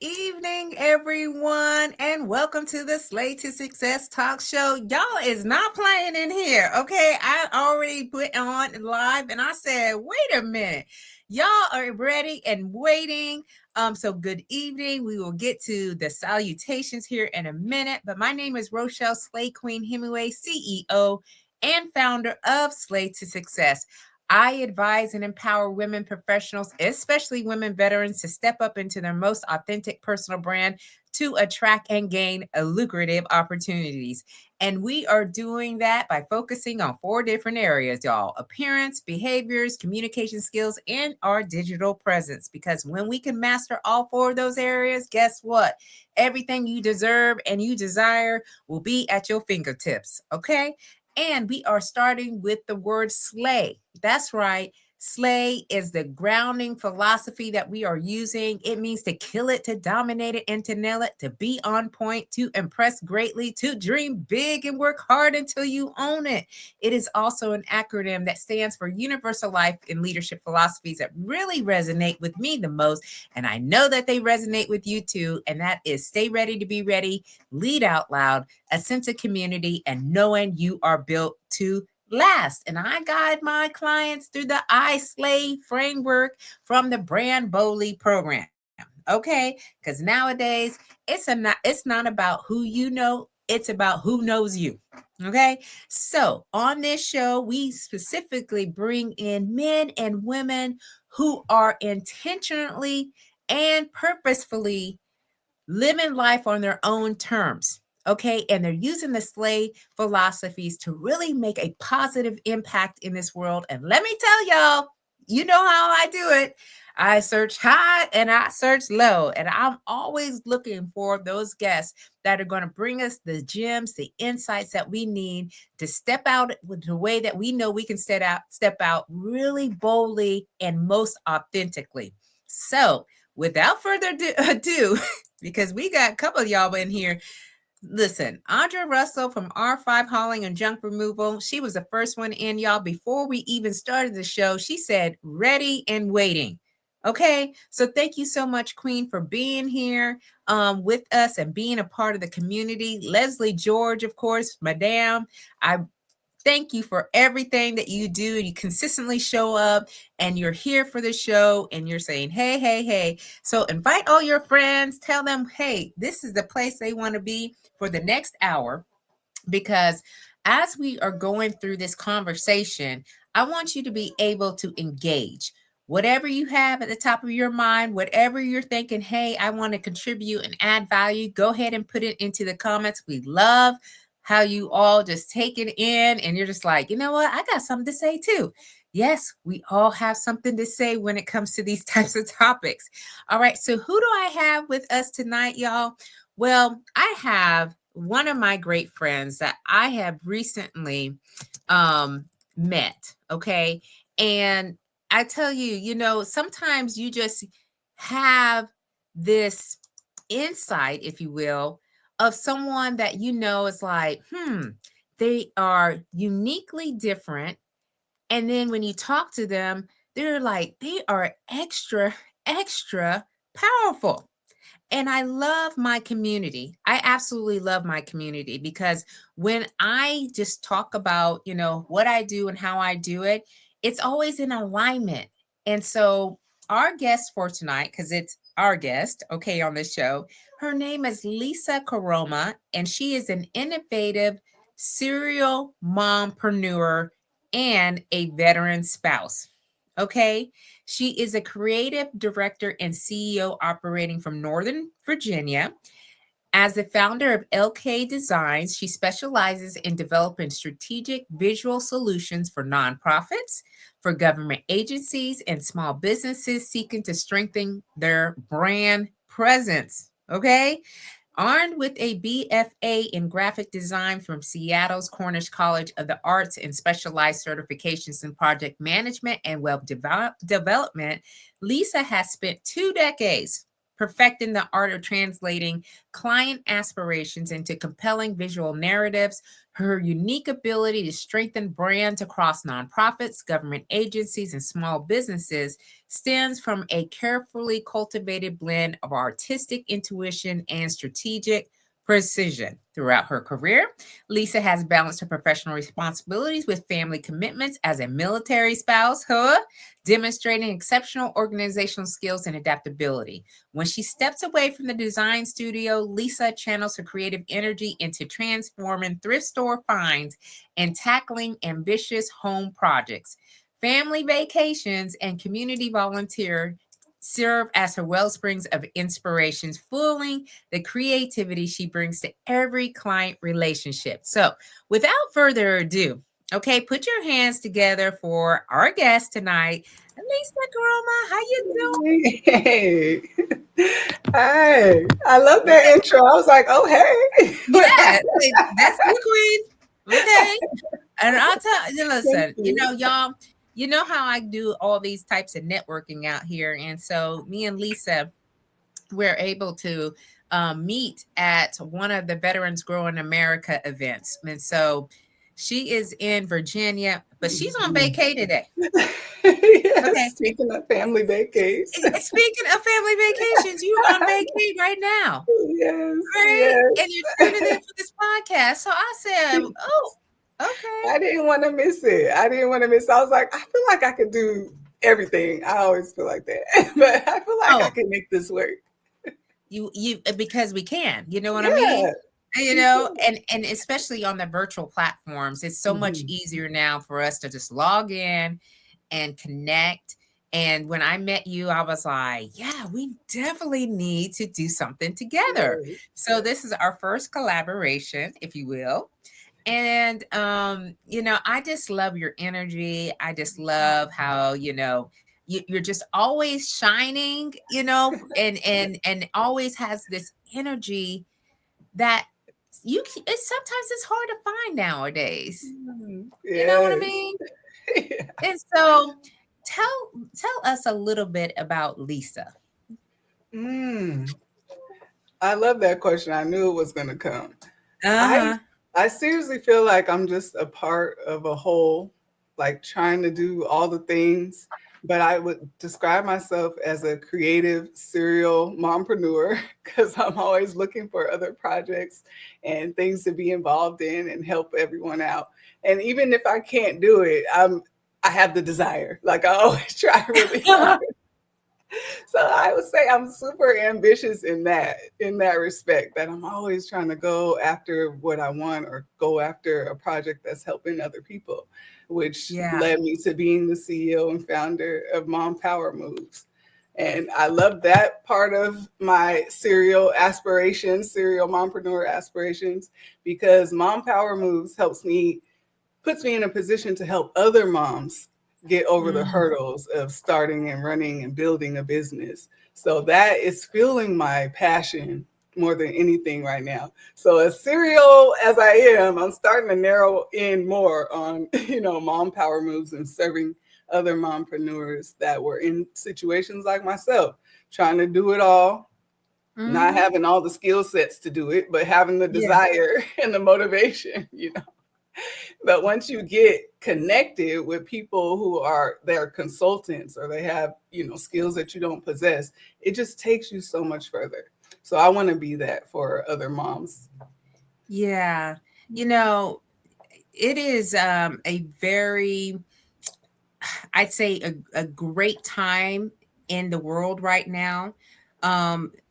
evening, everyone, and welcome to the Slay to Success Talk Show. Y'all is not playing in here, okay? I already put on live and I said, wait a minute. Y'all are ready and waiting. So good evening. We will get to the salutations here in a minute, but my name is Rochelle Slay Queen Hemingway, CEO and founder of Slay to Success. I advise and empower women professionals, especially women veterans, to step up into their most authentic personal brand to attract and gain lucrative opportunities. And we are doing that by focusing on 4 different areas, y'all: appearance, behaviors, communication skills, and our digital presence. Because when we can master all 4 of those areas, guess what? Everything you deserve and you desire will be at your fingertips. Okay. And we are starting with the word slay. That's right. Slay is the grounding philosophy that we are using. It means to kill it, to dominate it, and to nail it, to be on point, to impress greatly, to dream big and work hard until you own it. It is also an acronym that stands for universal life and leadership philosophies that really resonate with me the most. And I know that they resonate with you too. And that is stay ready to be ready, lead out loud, a sense of community, and knowing you are built to last. And I guide my clients through the I Slay framework from the Brand Bowley program. Okay. Because nowadays it's not about who you know, it's about who knows you. Okay. So on this show, we specifically bring in men and women who are intentionally and purposefully living life on their own terms. Okay. And they're using the slay philosophies to really make a positive impact in this world. And let me tell y'all, you know how I do it. I search high and I search low. And I'm always looking for those guests that are going to bring us the gems, the insights that we need to step out with the way that we know we can step out really boldly and most authentically. So without further ado, because we got a couple of y'all in here. Listen, Audra Russell from R5 Hauling and Junk Removal. She was the first one in, y'all. Before we even started the show, she said, ready and waiting. Okay. So thank you so much, Queen, for being here with us and being a part of the community. Leslie George, of course, Madame. I thank you for everything that you do. You consistently show up and you're here for the show and you're saying, hey, hey, hey. So invite all your friends, tell them, hey, this is the place they want to be for the next hour. Because as we are going through this conversation, I want you to be able to engage. Whatever you have at the top of your mind, whatever you're thinking, hey, I want to contribute and add value, go ahead and put it into the comments. We love how you all just take it in and you're just like, you know what? I got something to say too. Yes, we all have something to say when it comes to these types of topics. All right. So, who do I have with us tonight, y'all? Well, I have one of my great friends that I have recently met. Okay. And I tell you, sometimes you just have this insight, if you will, of someone that is like, they are uniquely different. And then when you talk to them, they're like, they are extra, extra powerful. And I love my community. I absolutely love my community because when I just talk about, what I do and how I do it, it's always in alignment. And so our guest for tonight, because it's our guest, okay, on this show, her name is Lisa Koroma, and she is an innovative serial mompreneur and a veteran spouse. Okay. She is a creative director and CEO operating from Northern Virginia. As the founder of LK Designs, she specializes in developing strategic visual solutions for nonprofits, for government agencies, and small businesses seeking to strengthen their brand presence. Okay. Armed with a BFA in graphic design from Seattle's Cornish College of the Arts and specialized certifications in project management and web development, Lisa has spent 2 decades perfecting the art of translating client aspirations into compelling visual narratives. Her unique ability to strengthen brands across nonprofits, government agencies, and small businesses stems from a carefully cultivated blend of artistic intuition and strategic precision. Throughout her career, Lisa has balanced her professional responsibilities with family commitments as a military spouse, demonstrating exceptional organizational skills and adaptability. When she steps away from the design studio, Lisa channels her creative energy into transforming thrift store finds and tackling ambitious home projects. Family vacations and community volunteer serve as her wellsprings of inspirations, fueling the creativity she brings to every client relationship. So, without further ado, okay, put your hands together for our guest tonight, Lisa Koroma. How you Hey, hey, I love doing? that intro. I was like, oh, hey. Yeah, that's the queen. Okay. And I'll tell you, Thank listen, you. y'all, you know how I do all these types of networking out here. And so me and Lisa, we're able to meet at one of the Veterans Grow in America events. And so she is in Virginia, but she's on vacay today. Okay. Yes, speaking of family vacays. Speaking of family vacations, you're on vacay right now. Yes, Right? And yes. you're tuning in for this podcast. So I said, oh, okay. I didn't want to miss it. I didn't want to miss it. I was like, I feel like I could do everything. I always feel like that. But I feel like I Oh, can make this work. you because we can, you know what I mean? Yeah. And especially on the virtual platforms, it's so much Mhm. easier now for us to just log in and connect. And when I met you, I was like, yeah, we definitely need to do something together. Yes, So yes. this is our first collaboration, if you will. And I just love your energy. I just love how, you're just always shining, and always has this energy that sometimes it's hard to find nowadays. You know what I Yes. mean? And so tell us a little bit about Lisa. Mm, I love that question. I knew it was going to come. I Uh-huh. I seriously feel like I'm just a part of a whole, like trying to do all the things. But I would describe myself as a creative serial mompreneur because I'm always looking for other projects and things to be involved in and help everyone out. And even if I can't do it, I have the desire. Like I always try really hard. So I would say I'm super ambitious in that respect, that I'm always trying to go after what I want or go after a project that's helping other people, which Yeah. led me to being the CEO and founder of Mom Power Moves. And I love that part of my serial mompreneur aspirations, because Mom Power Moves puts me in a position to help other moms get over the Mm, hurdles of starting and running and building a business. So that is fueling my passion more than anything right now. So as serial as I am, I'm starting to narrow in more on, mom power moves and serving other mompreneurs that were in situations like myself, trying to do it all, not mhm. having all the skill sets to do it, but having the Yeah. desire and the motivation. But once you get connected with people who are they're consultants or they have, skills that you don't possess, it just takes you so much further. So I want to be that for other moms. Yeah. You know, it is a very, I'd say, a great time in the world right now,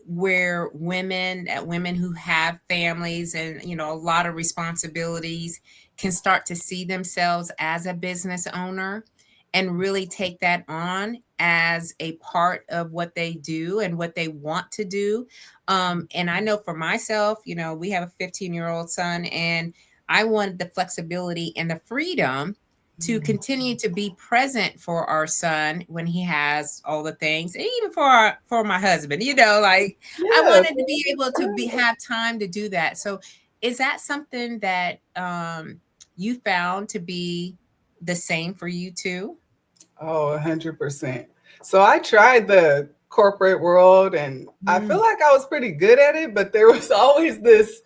where women who have families and a lot of responsibilities can start to see themselves as a business owner and really take that on as a part of what they do and what they want to do. And I know for myself, we have a 15-year-old son, and I wanted the flexibility and the freedom to continue to be present for our son when he has all the things, and even for my husband, like I Yeah. wanted to be able to have time to do that. So is that something that you found to be the same for you too? Oh, 100%. So I tried the corporate world, and I feel Mm, like I was pretty good at it, but there was always this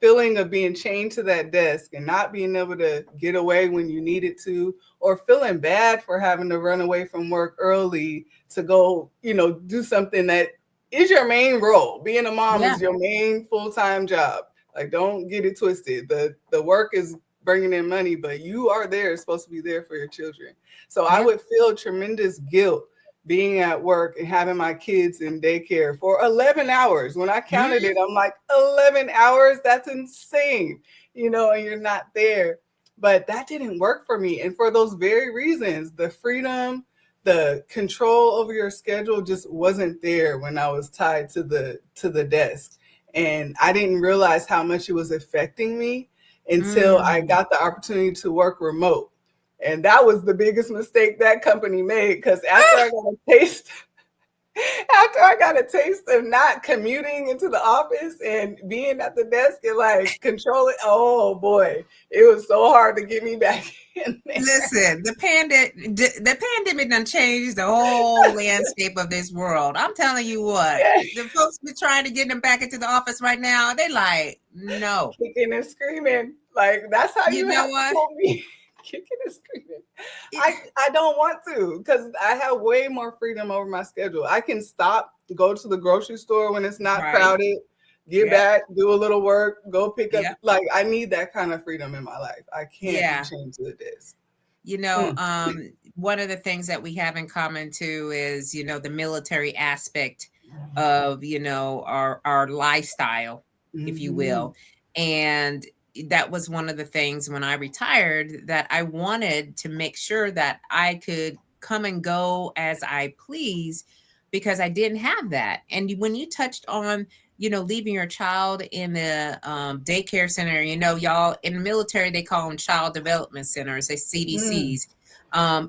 feeling of being chained to that desk and not being able to get away when you needed to, or feeling bad for having to run away from work early to go, do something that is your main role. Being a mom yeah, is your main full-time job. Like, don't get it twisted. The work is bringing in money, but you are there, supposed to be there for your children. So I yeah. would feel tremendous guilt being at work and having my kids in daycare for 11 hours. When I counted Mm, it, I'm like, 11 hours? That's insane, and you're not there. But that didn't work for me. And for those very reasons, the freedom, the control over your schedule just wasn't there when I was tied to the desk. And I didn't realize how much it was affecting me until I mm. got the opportunity to work remote. And that was the biggest mistake that company made, because after I got a taste of not commuting into the office and being at the desk and like controlling, oh boy, it was so hard to get me back in there. Listen, the pandemic done changed the whole landscape of this world. I'm telling you what, Yeah. the folks be trying to get them back into the office right now. They like, no. Kicking and screaming. Like, that's how You you know have to what? pull me. Kicking and screaming. It, I don't want to, because I have way more freedom over my schedule. I can stop, go to the grocery store when it's not right. crowded, get Yep. back, do a little work, go pick up. Yep. Like, I need that kind of freedom in my life. I can't be Yeah. chained to the desk. You know, Mm. one of the things that we have in common too is, the military aspect of, our lifestyle, if you Mhm. will. And that was one of the things when I retired that I wanted to make sure that I could come and go as I please because I didn't have that. And when you touched on leaving your child in the daycare center, y'all in the military, they call them child development centers, they Mm. CDCs.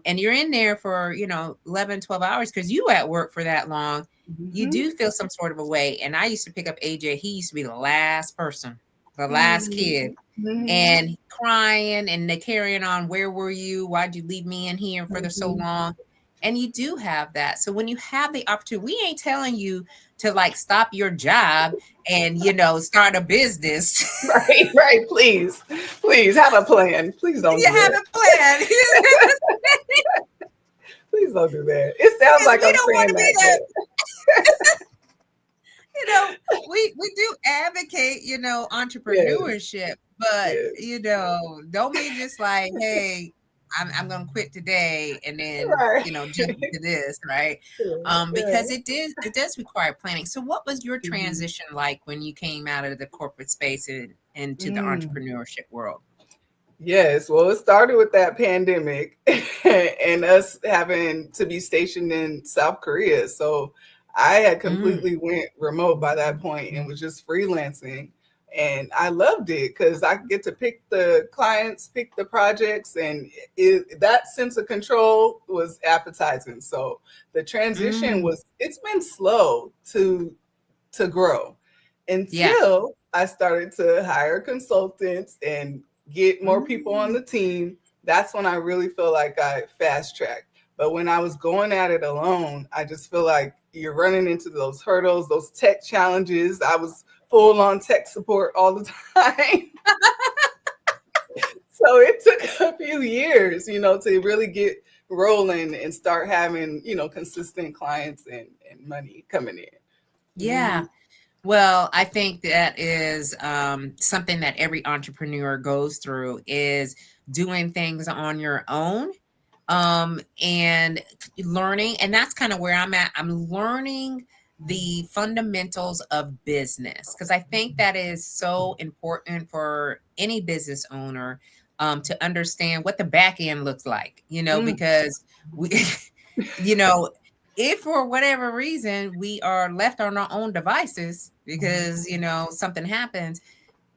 And you're in there for, 11, 12 hours because you at work for that long. You Mhm. do feel some sort of a way. And I used to pick up AJ. He used to be the last person, the last kid, Mhm. Mhm. and crying and they carrying on. Where were you? Why'd you leave me in here for the so Mhm. long? And you do have that. So when you have the opportunity, we ain't telling you to like stop your job and start a business. Right, right. Please, please have a plan. Please don't You do have that. a plan. Please don't do that. It sounds Because like we I'm don't want saying to be that, that. but you know, we do advocate, yes, entrepreneurship, but yes. don't be just like, hey, I'm gonna quit today and then Right. jump into this, right? Yeah. Because it does require planning. So what was your Mhm. transition like when you came out of the corporate space and into the Mm. entrepreneurship world? Yes, well, it started with that pandemic and us having to be stationed in South Korea. So I had Mm, completely went remote by that point and was just freelancing. And I loved it because I get to pick the clients, pick the projects, and that sense of control was appetizing. So the transition mm, it's been slow to grow yeah. until I started to hire consultants and get more people on Mm, the team. That's when I really feel like I fast tracked. But when I was going at it alone, I just feel like you're running into those hurdles, those tech challenges. I was full on tech support all the time. So it took a few years, to really get rolling and start having, consistent clients and money coming in. yeah. Well, I think that is something that every entrepreneur goes through is doing things on your own and learning. And that's kind of where I'm at. I'm learning the fundamentals of business because I think that is so important for any business owner to understand what the back end looks like, Mm, because we, you know, if for whatever reason we are left on our own devices because something happens,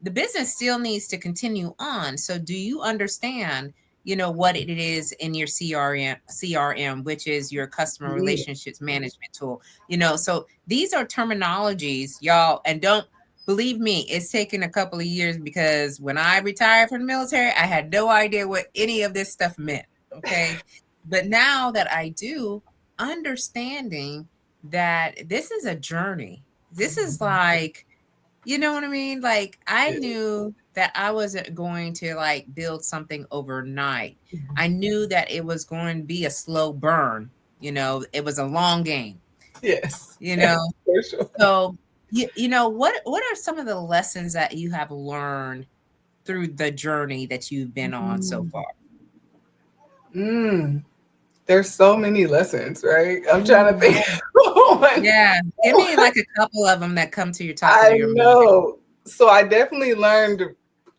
the business still needs to continue on. So do you understand what it is in your CRM, which is your customer yeah. relationships management tool? So these are terminologies, y'all, and don't believe me, it's taken a couple of years because when I retired from the military I had no idea what any of this stuff meant. Okay, but now that I do, understanding that this is a journey. This is like, you know what I mean? Like I Yeah. knew that I wasn't going to like build something overnight. I knew that it was going to be a slow burn. It was a long game, Yes. you know. For sure. So what are some of the lessons that you have learned through the journey that you've been on so far? Mm. There's so many lessons, right? I'm trying to think. Yeah. Yeah. Give me like a couple of them that come to your top of I your mind. know. So I definitely learned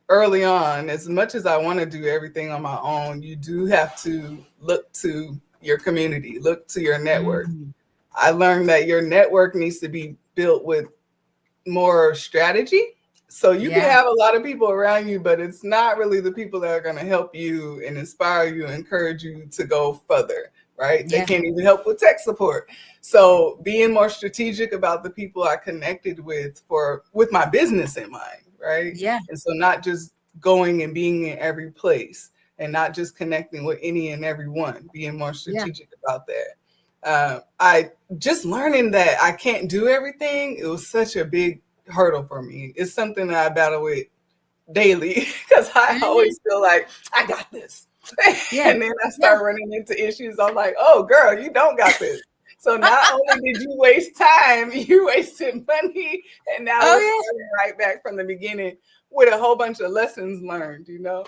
early on, as much as I want to do everything on my own, you do have to look to your community, look to your network. Mm, I learned that your network needs to be built with more strategy. So you can yeah. have a lot of people around you, but it's not really the people that are going to help you and inspire you, encourage you to go further, right? They Yeah. can't even help with tech support. So being more strategic about the people I connected with my business in mind, right? Yeah. And so not just going and being in every place and not just connecting with any and every one, being more Yeah. strategic about that. I just learning that I can't do everything. It was such a big hurdle for me. It's something that I battle with daily because I Mhm. always feel like I got this. Yeah. And then I Yeah. start running into issues. I'm like, oh, girl, you don't got this. So not only did you waste time, you wasted money. And now we're Oh, starting right back from the beginning with a whole bunch of lessons learned, you know?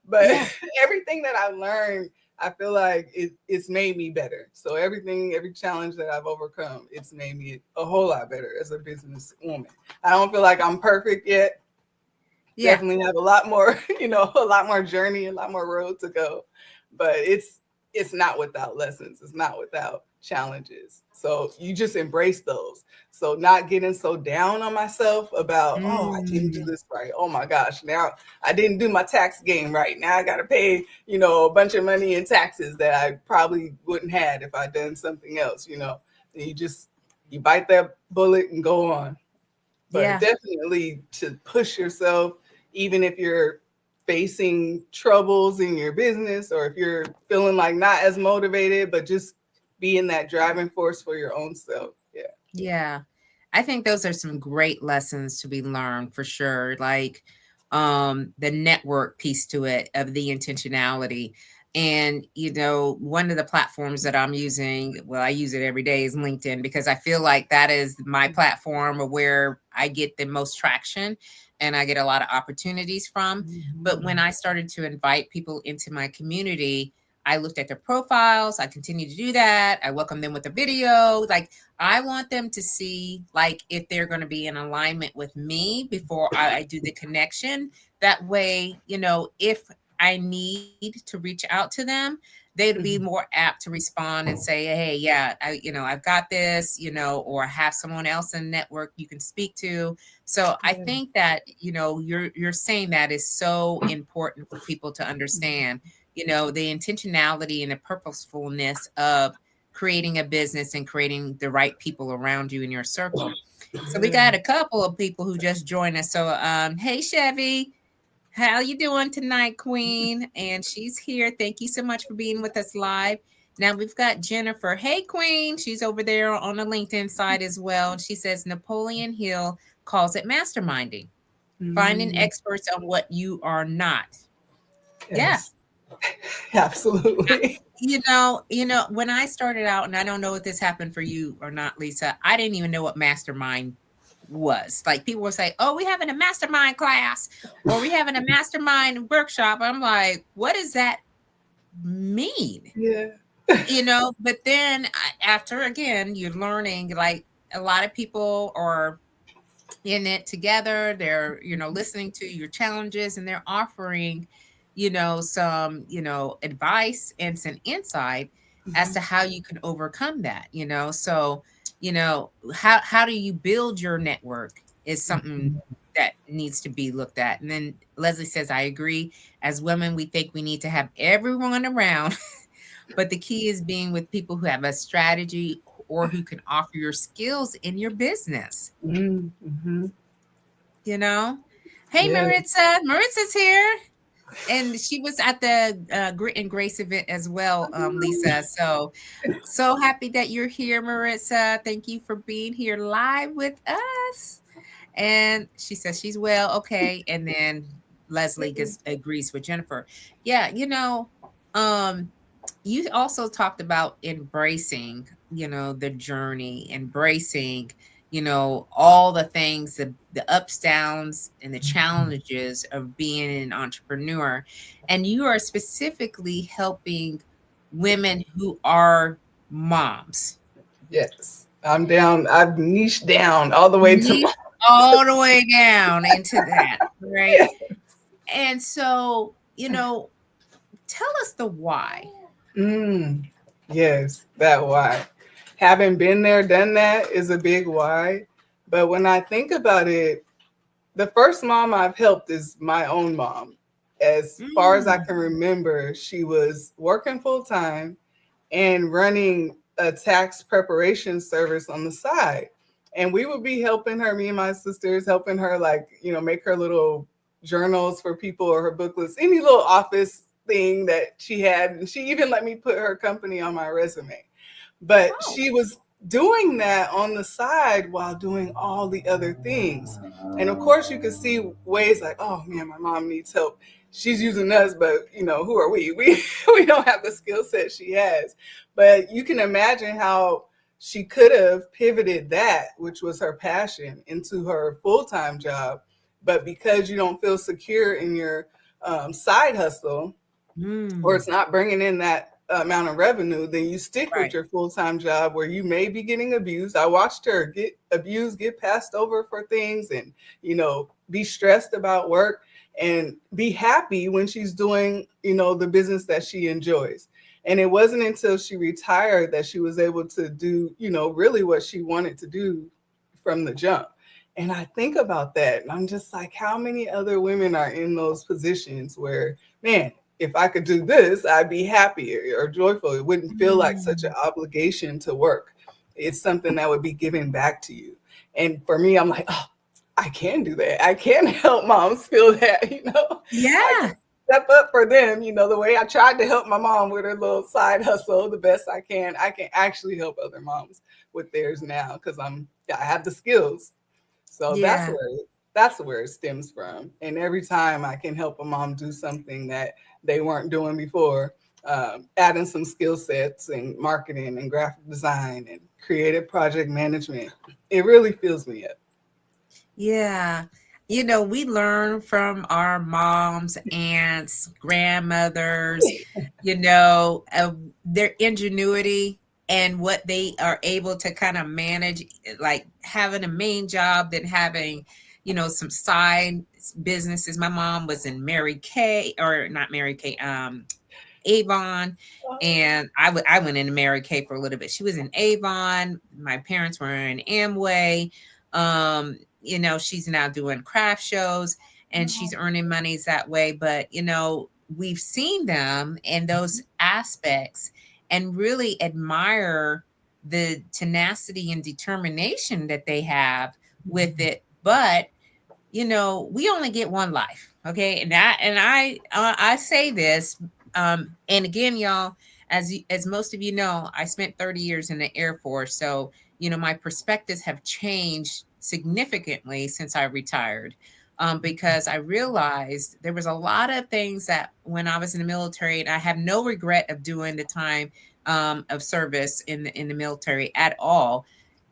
But yeah. everything that I learned, I feel like it's made me better. So every challenge that I've overcome, it's made me a whole lot better as a businesswoman. I don't feel like I'm perfect yet. Yeah. Definitely have a lot more, a lot more journey, a lot more road to go. But it's not without lessons. It's not without challenges. So you just embrace those. So not getting so down on myself about, oh, I didn't do Mm. this right. Oh my gosh, now I didn't do my tax game right. Now I got to pay, a bunch of money in taxes that I probably wouldn't had if I'd done something else. And you bite that bullet and go on. But Yeah. definitely to push yourself, even if you're facing troubles in your business or if you're feeling like not as motivated, but just being that driving force for your own self. Yeah. Yeah. I think those are some great lessons to be learned for sure. Like the network piece to it of the intentionality. And one of the platforms that I'm using, well, I use it every day, is LinkedIn, because I feel like that is my platform where I get the most traction and I get a lot of opportunities from. But when I started to invite people into my community, I looked at their profiles. I continue to do that. I welcome them with a video. Like, I want them to see, like, if they're going to be in alignment with me before I do the connection. That way, if I need to reach out to them, they'd be more apt to respond and say, hey, yeah, I've got this, or have someone else in the network you can speak to. So I Yeah. think that, you're saying that is so important for people to understand, the intentionality and the purposefulness of creating a business and creating the right people around you in your circle. So we Yeah. got a couple of people who just joined us. So hey Chevy, how you doing tonight, Queen? And she's here. Thank you so much for being with us live. Now we've got Jennifer. Hey Queen, she's over there on the LinkedIn side as well. She says Napoleon Hill calls it masterminding, finding Mm, experts on what you are not. Yeah. yes. Absolutely. When I started out, and I don't know if this happened for you or not, Lisa, I didn't even know what mastermind was. Like, people would say, "Oh, we having a mastermind class, or we having a mastermind workshop." I'm like, "What does that mean?" Yeah. But then after, again, you're learning, like, a lot of people are in it together. They're, listening to your challenges, and they're offering, some, advice and some insight as Mhm. to how you can overcome that. So, how do you build your network is something that needs to be looked at. And then Leslie says, I agree. As women, we think we need to have everyone around, but the key is being with people who have a strategy or who can offer your skills in your business. Mm, mhm. you know. Hey, Yeah. Maritza. Maritza's here. and she was at the Grit and Grace event as well, Lisa. So happy that you're here, Maritza. Thank you for being here live with us. And she says she's well, okay. And then Leslie agrees with Jennifer. Yeah, um, you also talked about embracing, the journey, embracing, all the things, the ups, downs, and the challenges of being an entrepreneur. And you are specifically helping women who are moms. Yes, I'm down. I've niched down all the way to. Niche all the way down into that, right? Yeah. And so, tell us the why. Mm, yes, that why. Having been there, done that is a big why. But when I think about it, the first mom I've helped is my own mom. As far as I Mm, can remember, she was working full time and running a tax preparation service on the side. And we would be helping her, me and my sisters, helping her, like, make her little journals for people or her booklets, any little office thing that she had. And she even let me put her company on my resume. But oh, she was doing that on the side while doing all the other things. And of course, you could see ways like, oh man, my mom needs help. She's using us, but who are we? We don't have the skill set she has. But you can imagine how she could have pivoted that, which was her passion, into her full-time job. But because you don't feel secure in your side hustle, or mm, it's not bringing in that amount of revenue, then you stick with right. your full-time job where you may be getting abused. I watched her get abused, get passed over for things, and be stressed about work and be happy when she's doing the business that she enjoys. And it wasn't until she retired that she was able to do really what she wanted to do from the jump. And I think about that and I'm just like, how many other women are in those positions where, man, if I could do this, I'd be happier or joyful. It wouldn't feel like such an Mm, obligation to work. It's something that would be given back to you. And for me, I'm like, oh, I can do that. I can help moms feel that. I can yeah, step up for them, the way I tried to help my mom with her little side hustle the best I can. I can actually help other moms with theirs now because I have the skills. So that's yeah, where it stems from. And every time I can help a mom do something that they weren't doing before, adding some skill sets and marketing and graphic design and creative project management, it really fills me up. yeah. We learn from our moms, aunts, grandmothers, their ingenuity and what they are able to kind of manage, like having a main job, then having, some side businesses. My mom was in Mary Kay, or not Mary Kay, Avon, and I went into Mary Kay for a little bit. She was in Avon. My parents were in Amway. She's now doing craft shows and she's earning monies that way. But we've seen them in those aspects and really admire the tenacity and determination that they have with it. But we only get one life, okay? And I say this, and again, y'all, as most of you know, I spent 30 years in the Air Force, so my perspectives have changed significantly since I retired. Because I realized there was a lot of things that when I was in the military, and I have no regret of doing the time of service in the military at all.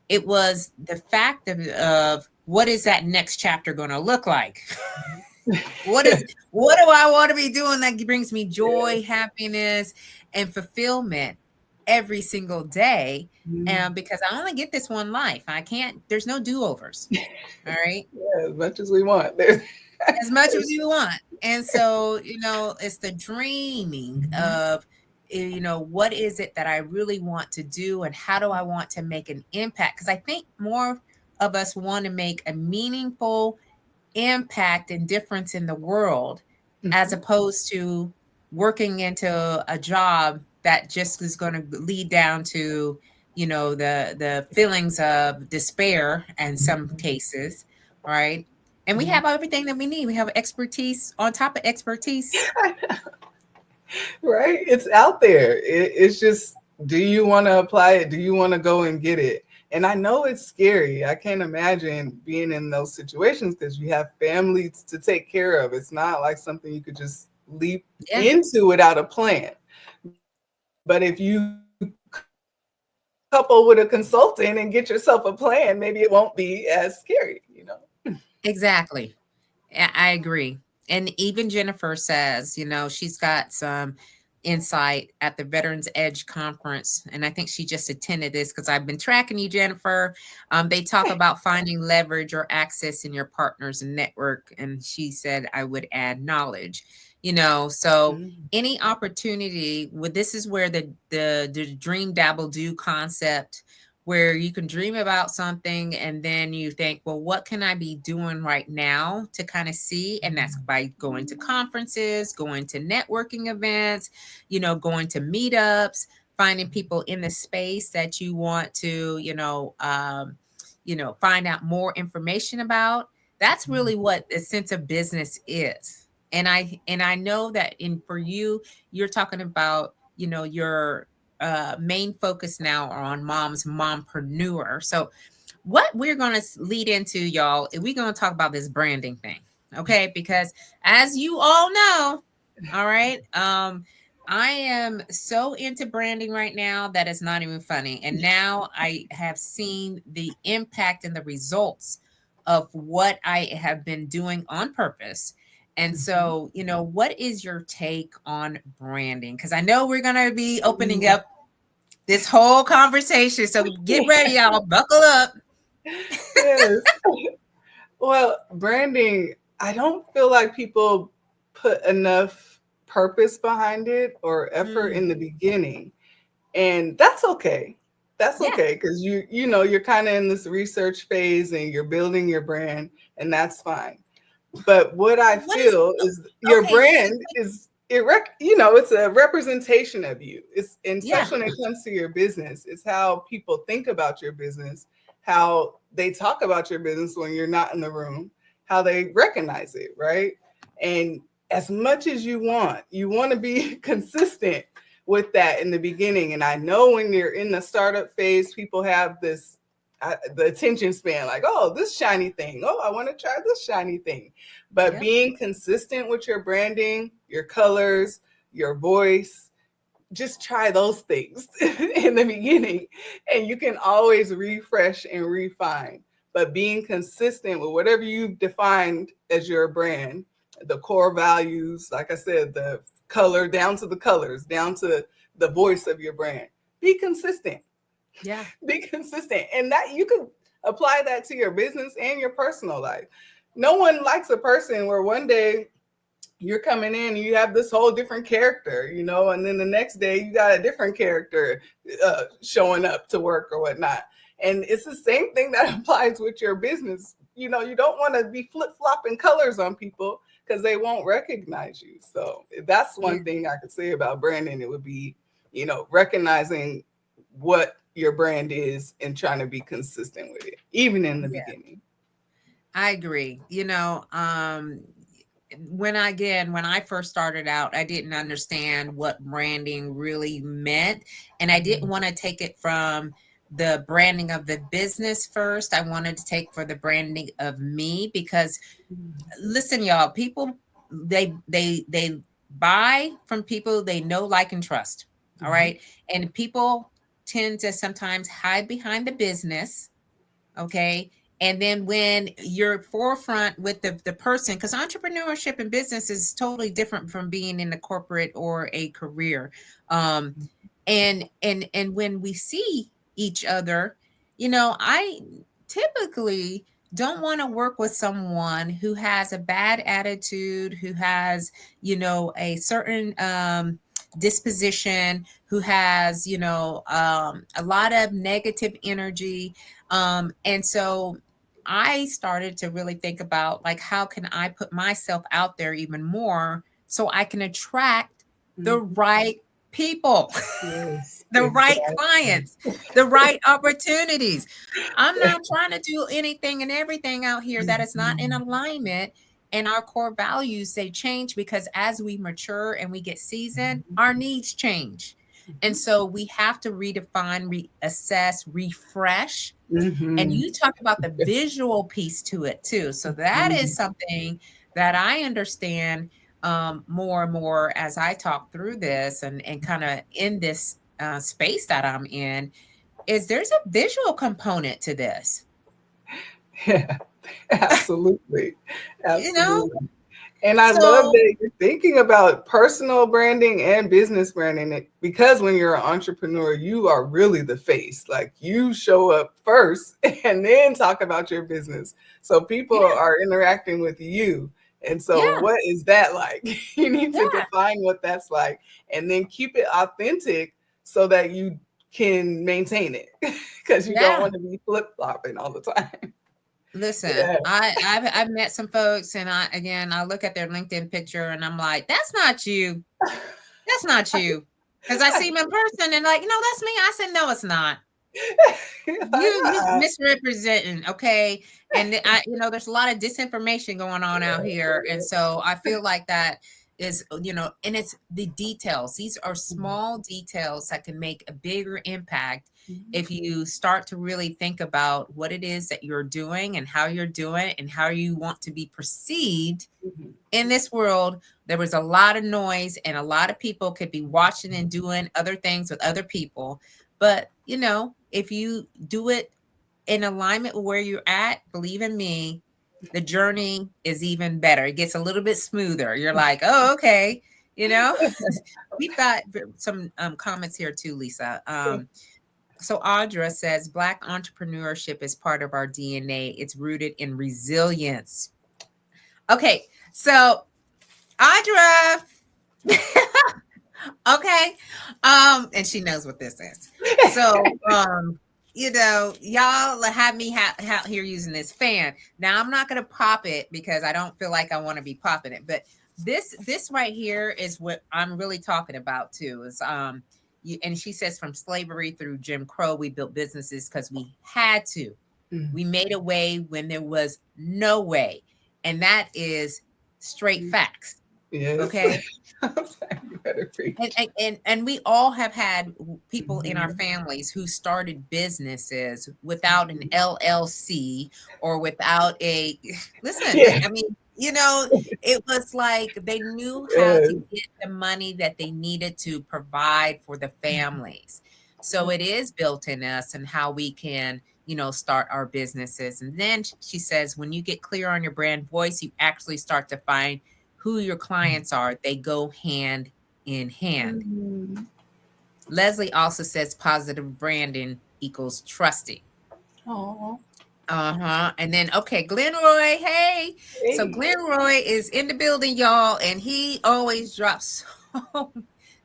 It was the fact of what is that next chapter going to look like? What do I want to be doing that brings me joy, Yes. happiness, and fulfillment every single day? Mhm. And because I only get this one life, I can't. There's no do overs. All right, Yeah, as much as we want. as much as you want. And so, it's the dreaming of, what is it that I really want to do and how do I want to make an impact? Because I think more of us want to make a meaningful impact and difference in the world as Mhm. opposed to working into a job that just is going to lead down to the feelings of despair in some cases, right? And we Mhm. have everything that we need. We have expertise on top of expertise. Right? It's out there. It's just, do you want to apply it? Do you want to go and get it? And I know it's scary. I can't imagine being in those situations because you have families to take care of. It's not like something you could just leap Yeah, into without a plan. But if you couple with a consultant and get yourself a plan, maybe it won't be as scary, exactly. I agree. And even Jennifer says, she's got some insight at the Veterans Edge conference. And I think she just attended this because I've been tracking you, Jennifer. They talk about finding leverage or access in your partners and network. And she said, I would add knowledge, so Mm. any opportunity this is where the dream dabble do concept, where you can dream about something and then you think, well, what can I be doing right now to kind of see? And that's by going to conferences, going to networking events, going to meetups, finding people in the space that you want to, find out more information about. That's really what the sense of business is. And I know that in for you, you're talking about, your main focus now are on mom's mompreneur. So what we're going to lead into, y'all, we're going to talk about this branding thing. Okay. Because as you all know, all right, I am so into branding right now that it's not even funny. And now I have seen the impact and the results of what I have been doing on purpose. And Mhm. so, what is your take on branding? Because I know we're going to be opening Mhm. up this whole conversation. So get ready, y'all. Buckle up. Yes. Well, branding, I don't feel like people put enough purpose behind it or effort Mm, in the beginning. And that's okay. That's yeah. okay because you're kind of in this research phase and you're building your brand, and that's fine. But what I What is feel is your okay? So, brand is it's a representation of you. It's, and yeah, especially when it comes to your business, it's how people think about your business, how they talk about your business when you're not in the room, how they recognize it, right? And as much as you want to be consistent with that in the beginning. And I know when you're in the startup phase, people have this the attention span, like, oh, this shiny thing. Oh, I want to try this shiny thing. But yep, being consistent with your branding, your colors, your voice, just try those things in the beginning, and you can always refresh and refine. But being consistent with whatever you've defined as your brand, the core values, like I said, the color down to the colors, down to the voice of your brand, be consistent. yeah, Be consistent, and that you can apply that to your business and your personal life. No one likes a person where one day you're coming in and you have this whole different character, and then the next day you got a different character showing up to work or whatnot. And it's the same thing that applies with your business. You don't want to be flip flopping colors on people because they won't recognize you. So that's yeah, one thing I could say about branding. It would be, recognizing what your brand is and trying to be consistent with it, even in the yeah. beginning. I agree. When I first started out, I didn't understand what branding really meant, and I didn't want to take it from the branding of the business first. I wanted to take for the branding of me because listen, y'all, people they buy from people they know, like, and trust. All Mhm. right. And people tend to sometimes hide behind the business. Okay. And then when you're forefront with the person, because entrepreneurship and business is totally different from being in a corporate or a career. Um, and when we see each other, I typically don't want to work with someone who has a bad attitude, who has, a certain disposition, who has, a lot of negative energy. And so I started to really think about, like, how can I put myself out there even more so I can attract the Mhm. right people? Yes. the right Exactly. clients, the right opportunities. I'm not trying to do anything and everything out here that is not in Mhm. alignment. And our core values, they change because as we mature and we get seasoned, Mhm. our needs change. And so we have to redefine, reassess, refresh. And Mhm. you talk about the visual piece to it too. So that is Mhm. something that I understand more and more as I talk through this and kind of in this space that I'm in, is there's a visual component to this, Yeah, absolutely. you know? Absolutely. And I love So that you're thinking about personal branding and business branding because when you're an entrepreneur, you are really the face. Like you show up first and then talk about your business. So people yeah, are interacting with you. And so, yeah, what is that like? You need to yeah, define what that's like and then keep it authentic so that you can maintain it because you don't yeah. want to be flip flopping all the time. Listen, Yeah. I've met some folks, and I look at their LinkedIn picture, and I'm like, that's not you. That's not you. Because I see them in person, and like, no, that's me. I said, no, it's not. Like, You misrepresenting, okay? And there's a lot of disinformation going on out here, and so I feel like that is, and it's the details. These are small details that can make a bigger impact if you start to really think about what it is that you're doing and how you're doing it and how you want to be perceived Mhm. in this world. There was a lot of noise and a lot of people could be watching and doing other things with other people. But, if you do it in alignment with where you're at, believe in me, the journey is even better. It gets a little bit smoother. You're like, oh, okay. You know, we've got some comments here too, Lisa. So Audra says Black entrepreneurship is part of our DNA. It's rooted in resilience. Okay, so Audra. Okay. And she knows what this is. So, y'all have me out here using this fan. Now I'm not gonna pop it because I don't feel like I want to be popping it, but this right here is what I'm really talking about too. Is and she says from slavery through Jim Crow, we built businesses because we had to. We made a way when there was no way. And that is straight facts. Yes. Okay. You better and, preach. and and and we all have had people in our Mhm. families who started businesses without an LLC or without a listen. Yeah. I mean, it was like they knew how to Yes. get the money that they needed to provide for the families. So it is built in us and how we can start our businesses. And then she says when you get clear on your brand voice, you actually start to find who your clients are. They go hand in hand. Mhm. Leslie also says positive branding equals trusting. Aw. Uh-huh. And then, okay, Glenroy, hey. So Hey. Glenroy is in the building, y'all, and he always drops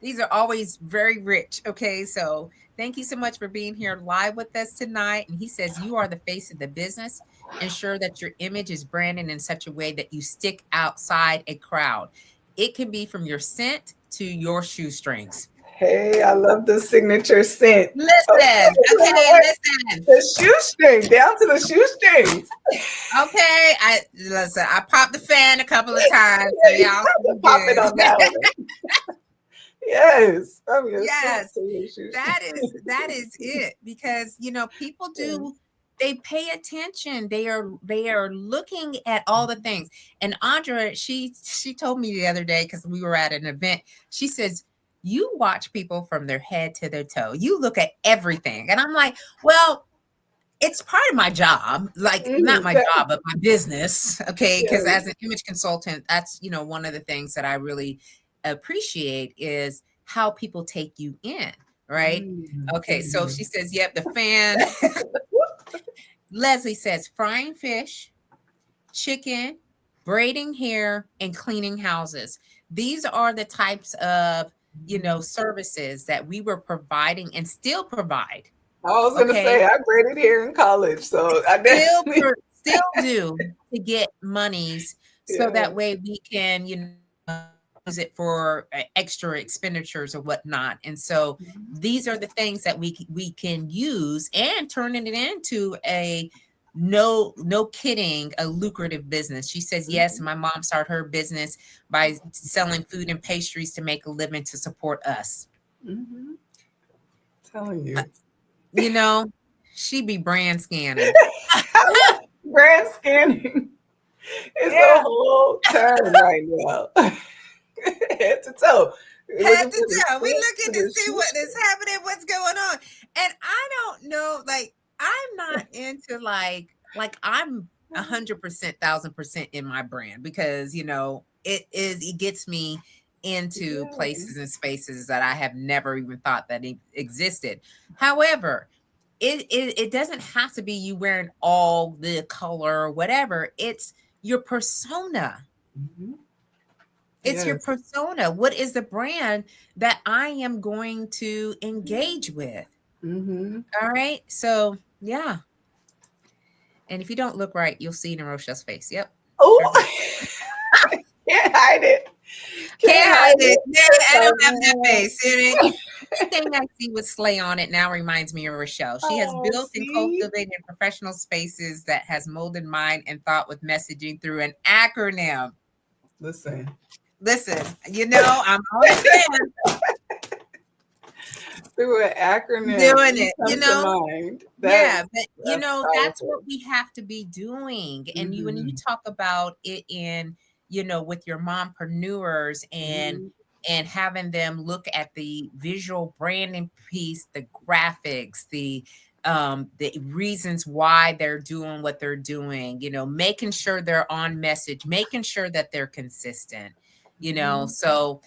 these are always very rich. Okay, so thank you so much for being here live with us tonight. And he says you are the face of the business. Ensure that your image is branded in such a way that you stick outside a crowd. It can be from your scent to your shoestrings. Hey, I love the signature scent. Okay, Listen, wait, okay, wait. listen. The shoestring, down to the shoestrings. Okay, I popped the fan a couple of times, so Yeah, you y'all have to be pop it good. on that one. Yes, from your scent Yes, to your shoestring. that is it because people do, they pay attention. They are looking at all the things. And Andrea, she told me the other day because we were at an event. She says you watch people from their head to their toe. You look at everything, and I'm like, well, it's part of my job, like not my That- job, but my business. Okay. Because yes. as an image consultant, that's, one of the things that I really appreciate is how people take you in. Right. Okay. So Mhm. she says, yep, the fan. Leslie says, frying fish, chicken, braiding hair, and cleaning houses. These are the types of, services that we were providing and still provide. I was gonna Okay. say I braided hair in college, so I definitely Still do to get monies so yeah. that way we can, use it for extra expenditures or whatnot. And so these are the things that we can use and turning it into a no kidding, a lucrative business. She says, yes, my mom started her business by selling food and pastries to make a living to support us. Telling you. You know, she be brand scanning. Brand scanning is Yeah. a whole term right now. Head to toe. Head Looking to for the toe. We shit, for looking to the see what is happening, what's going on. And I don't know, like, I'm not into like I'm 100%, 1,000% in my brand because it gets me into Yeah. places and spaces that I have never even thought that existed. However, it doesn't have to be you wearing all the color or whatever. It's your persona. Mhm. It's your Yes. persona. What is the brand that I am going to engage with? Mm-hmm. All right. So, yeah. And if you don't look right, you'll see it in Rochelle's face. Yep. Sure do. Oh, can't hide it. Can't Can't hide hide it. it. Yeah, It's I like, don't have that face. Anything I see with Slay on it now reminds me of Rochelle. She has oh, built and see? cultivated professional spaces that has molded mind and thought with messaging through an acronym. Listen. Listen, I'm always saying Through an acronym, doing you it, come to mind. Yeah, but That's that's powerful. what we have to be doing. And when you Mm-hmm. talk about it in, with your mompreneurs Mm-hmm. and having them look at the visual branding piece, the graphics, the reasons why they're doing what they're doing, making sure they're on message, making sure that they're consistent, so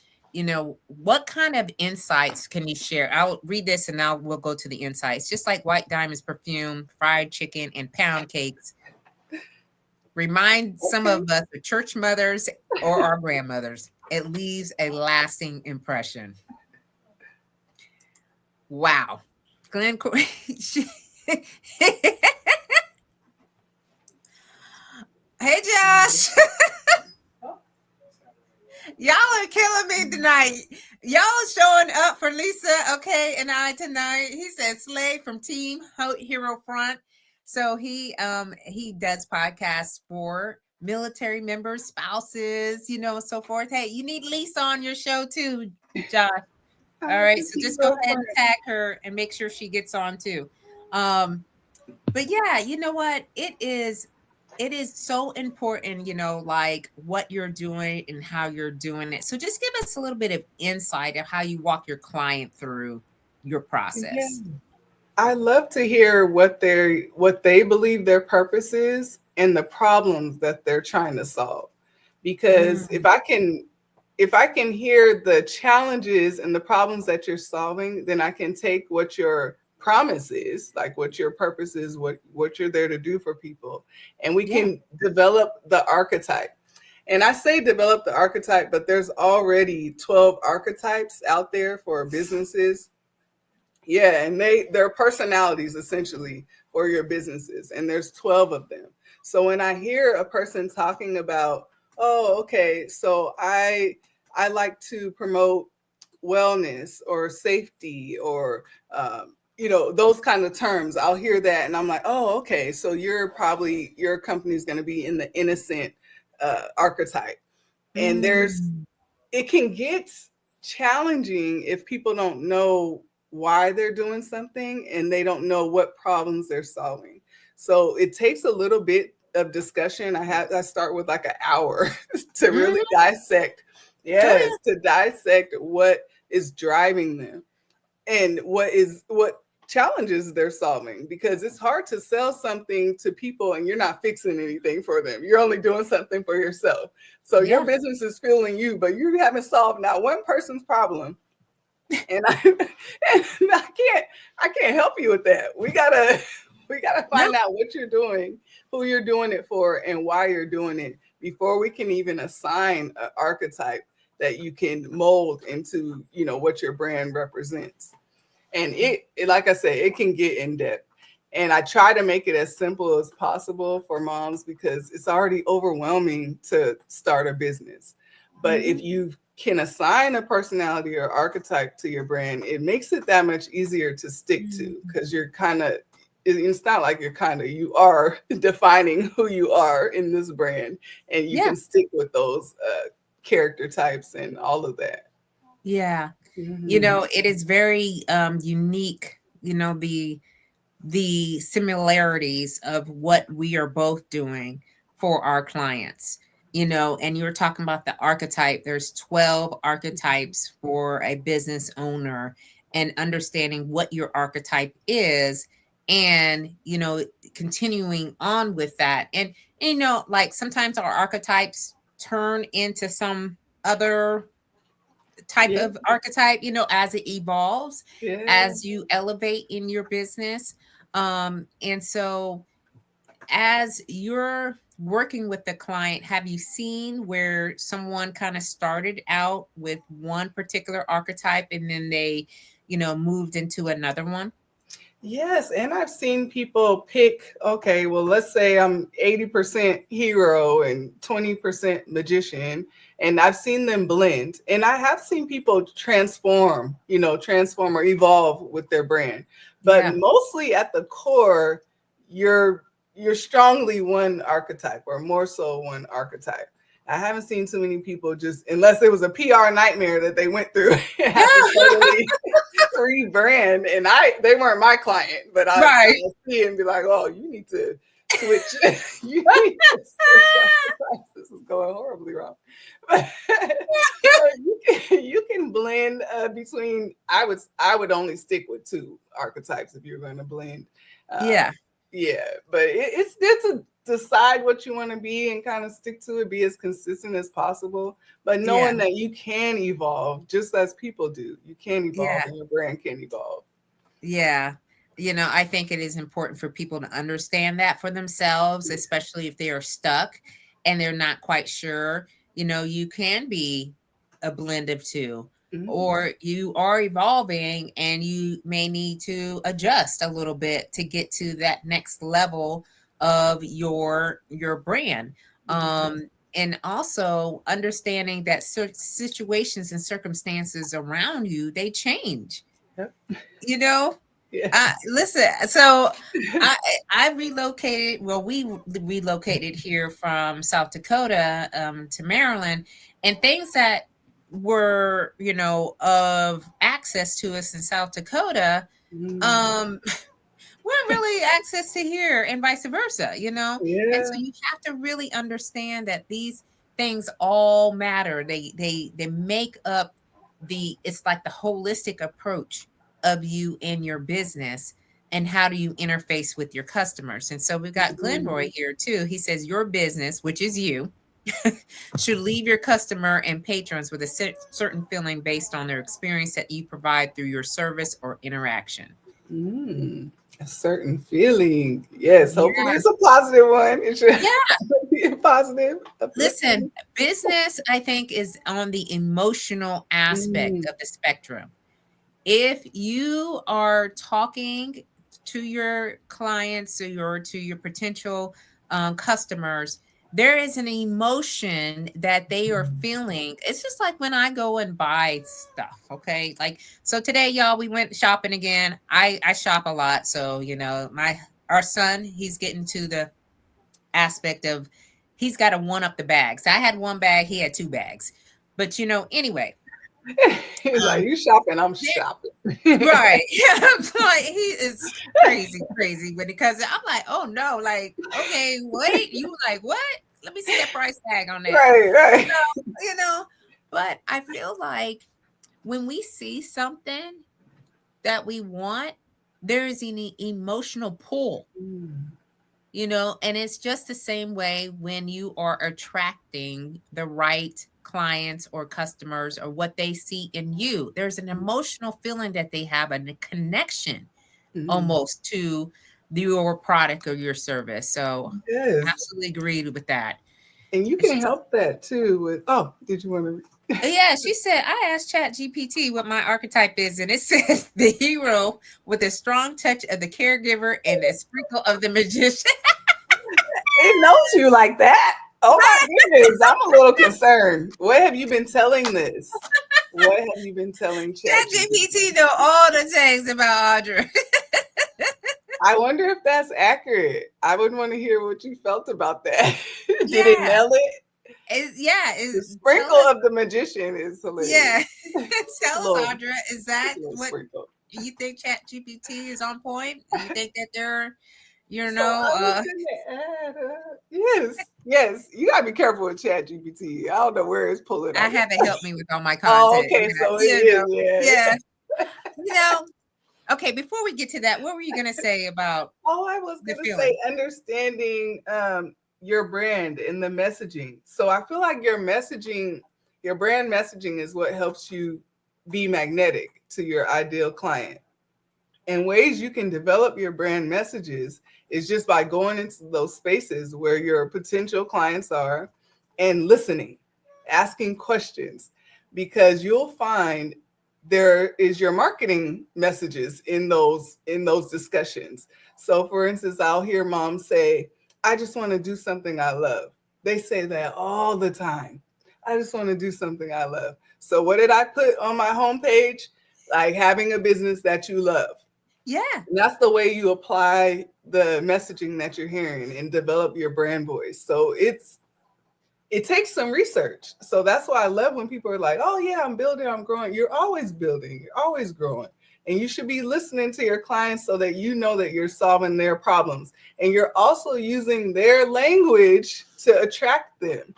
what kind of insights can you share? I'll read this and now we'll go to the insights. Just like White Diamonds perfume, fried chicken, and pound cakes remind some Okay. of us of church mothers or our grandmothers. It leaves a lasting impression. Wow. Glenn, hey Josh. Y'all are killing me tonight. Y'all showing up for Lisa, okay, and I tonight. He said Slay from Team Hero Front. So he does podcasts for military members, spouses, so forth. Hey, you need Lisa on your show too, Josh. All I right, think so he's just go so ahead and funny. tag her and make sure she gets on too. But yeah, you know what? It is so important, like what you're doing and how you're doing it. So just give us a little bit of insight of how you walk your client through your Yeah. process. I love to hear what they believe their purpose is and the problems that they're trying to solve. Because Mm, if I can hear the challenges and the problems that you're solving, then I can take what your promise is, like what your purpose is, what you're there to do for people, and we yeah. can develop the archetype. And I say develop the archetype, but there's already 12 archetypes out there for businesses. Yeah, and they're personalities essentially for your businesses, and there's 12 of them. So when I hear a person talking about, oh, okay, so I like to promote wellness or safety or those kind of terms, I'll hear that and I'm like, oh, okay, so your company's going to be in the innocent archetype. And Mm, it can get challenging if people don't know why they're doing something and they don't know what problems they're solving. So it takes a little bit of discussion. I start with like an hour to really mhm. dissect. Go Yes, ahead. to dissect what is driving them and what challenges they're solving, because it's hard to sell something to people and you're not fixing anything for them. You're only doing something for yourself. So your Yeah. business is fueling you, but you haven't solved not one person's problem. And I can't help you with that. We gotta No. find out what you're doing, who you're doing it for, and why you're doing it before we can even assign an archetype that you can mold into, what your brand represents. And like I said, it can get in depth. And I try to make it as simple as possible for moms because it's already overwhelming to start a business. But if Mhm. you can assign a personality or archetype to your brand, it makes it that much easier to stick to, because you're kind of, it's not like you're kind of, you are defining who you are in this brand, and you Yeah. can stick with those character types and all of that. Yeah. Mhm. It is very unique, the similarities of what we are both doing for our clients. And you were talking about the archetype. There's 12 archetypes for a business owner, and understanding what your archetype is, and continuing on with that. And like sometimes our archetypes turn into some other type Yeah, of archetype, as it evolves, yeah. as you elevate in your business. And so as you're working with the client, have you seen where someone kind of started out with one particular archetype and then they, moved into another one? Yes, and I've seen people pick, okay, well, let's say I'm 80% hero and 20% magician, and I've seen them blend. And I have seen people transform, transform or evolve with their brand. But Yeah. mostly at the core, you're you're strongly one archetype, or more so one archetype. I haven't seen too many people, just unless it was a PR nightmare that they went through, have to totally rebrand. And they weren't my client, but I Right. see it and be like, oh, you need to switch. You need to switch archetypes. This is going horribly wrong. So you can blend between. I would only stick with two archetypes if you're going to blend. Um, Yeah. yeah, but it's good to decide what you want to be and kind of stick to it, be as consistent as possible, but Yeah. knowing that you can evolve just as people do. You can evolve Yeah. and your brand can evolve. Yeah. I think it is important for people to understand that for themselves, especially if they are stuck and they're not quite sure. You can be a blend of two, Mhm. or you are evolving and you may need to adjust a little bit to get to that next level of your brand. Yeah. And also understanding that situations and circumstances around you, they change, Yep. you know Yes. listen, so I I relocated. Well, we relocated here from South Dakota to Maryland, and things that were of access to us in South Dakota Mm. um weren't really access to here, and vice versa. And so Yeah. you have to really understand that these things all matter. They make up it's like the holistic approach of you and your business, and how do you interface with your customers. And so we've got Mm. Glenroy here too. He says your business, which is you, should leave your customer and patrons with a certain feeling based on their experience that you provide through your service or interaction. Mm. A certain feeling. Yes. Hopefully Yeah. it's a positive one. It should Yeah. be a positive, Listen, uplifting. business, I think, is on the emotional aspect Mm. of the spectrum. If you are talking to your clients, or to your potential customers, there is an emotion that they are feeling. It's just like when I go and buy stuff. Okay, like, so today, y'all, we went shopping again. I shop a lot, so my our son, he's getting to the aspect of, he's got to one up the bags. I had one bag, he had two bags, but anyway. He's like, um you shopping, I'm shopping. Right. Yeah. Like, he is crazy, crazy when it comes to, I'm like, oh no, like, okay, wait. You like, what? Let me see that price tag on that. Right, right. You know, but I feel like when we see something that we want, there is an emotional pull, Mm. and it's just the same way when you are attracting the right clients or customers, or what they see in you. There's an emotional feeling that they have, and a connection Mm. almost to your product or your service. So Yes. absolutely agreed with that. And you And she can said, help that too with, oh, did you want to? yeah, she said, I asked Chat GPT what my archetype is, and it says the hero with a strong touch of the caregiver and a sprinkle of the magician. It knows you like that. Oh my goodness, I'm a little concerned. What have you been telling this? What have you been telling ChatGPT? ChatGPT know all the things about Audra. I wonder if that's accurate. I would want to hear what you felt about that. Did it Yeah. nail it? Yeah. The Tell sprinkle us. of the magician is hilarious. Yeah. Tell us, Little, Audra, is just that a little what sprinkle. you think ChatGPT is on point? You think that they're, So I was gonna add, yes. You gotta be careful with ChatGPT. I don't know where it's pulling I all have this. it help me with all my Oh, content. okay, Yeah. so it is, Yeah. yeah. You know, okay, before we get to that, what were you gonna say about Oh, I was the gonna say feeling? understanding your brand and the messaging. So I feel like your messaging, your brand messaging is what helps you be magnetic to your ideal client. And ways you can develop your brand messages is just by going into those spaces where your potential clients are and listening, asking questions, because you'll find there is your marketing messages in those discussions. So for instance, I'll hear moms say, I just want to do something I love. They say that all the time. I just want to do something I love. So what did I put on my homepage? Like having a business that you love. Yeah. And that's the way you apply the messaging that you're hearing and develop your brand voice. So it takes some research. So that's why I love when people are like, oh yeah, I'm building, I'm growing. You're always building, you're always growing. And you should be listening to your clients so that you know that you're solving their problems. And you're also using their language to attract them.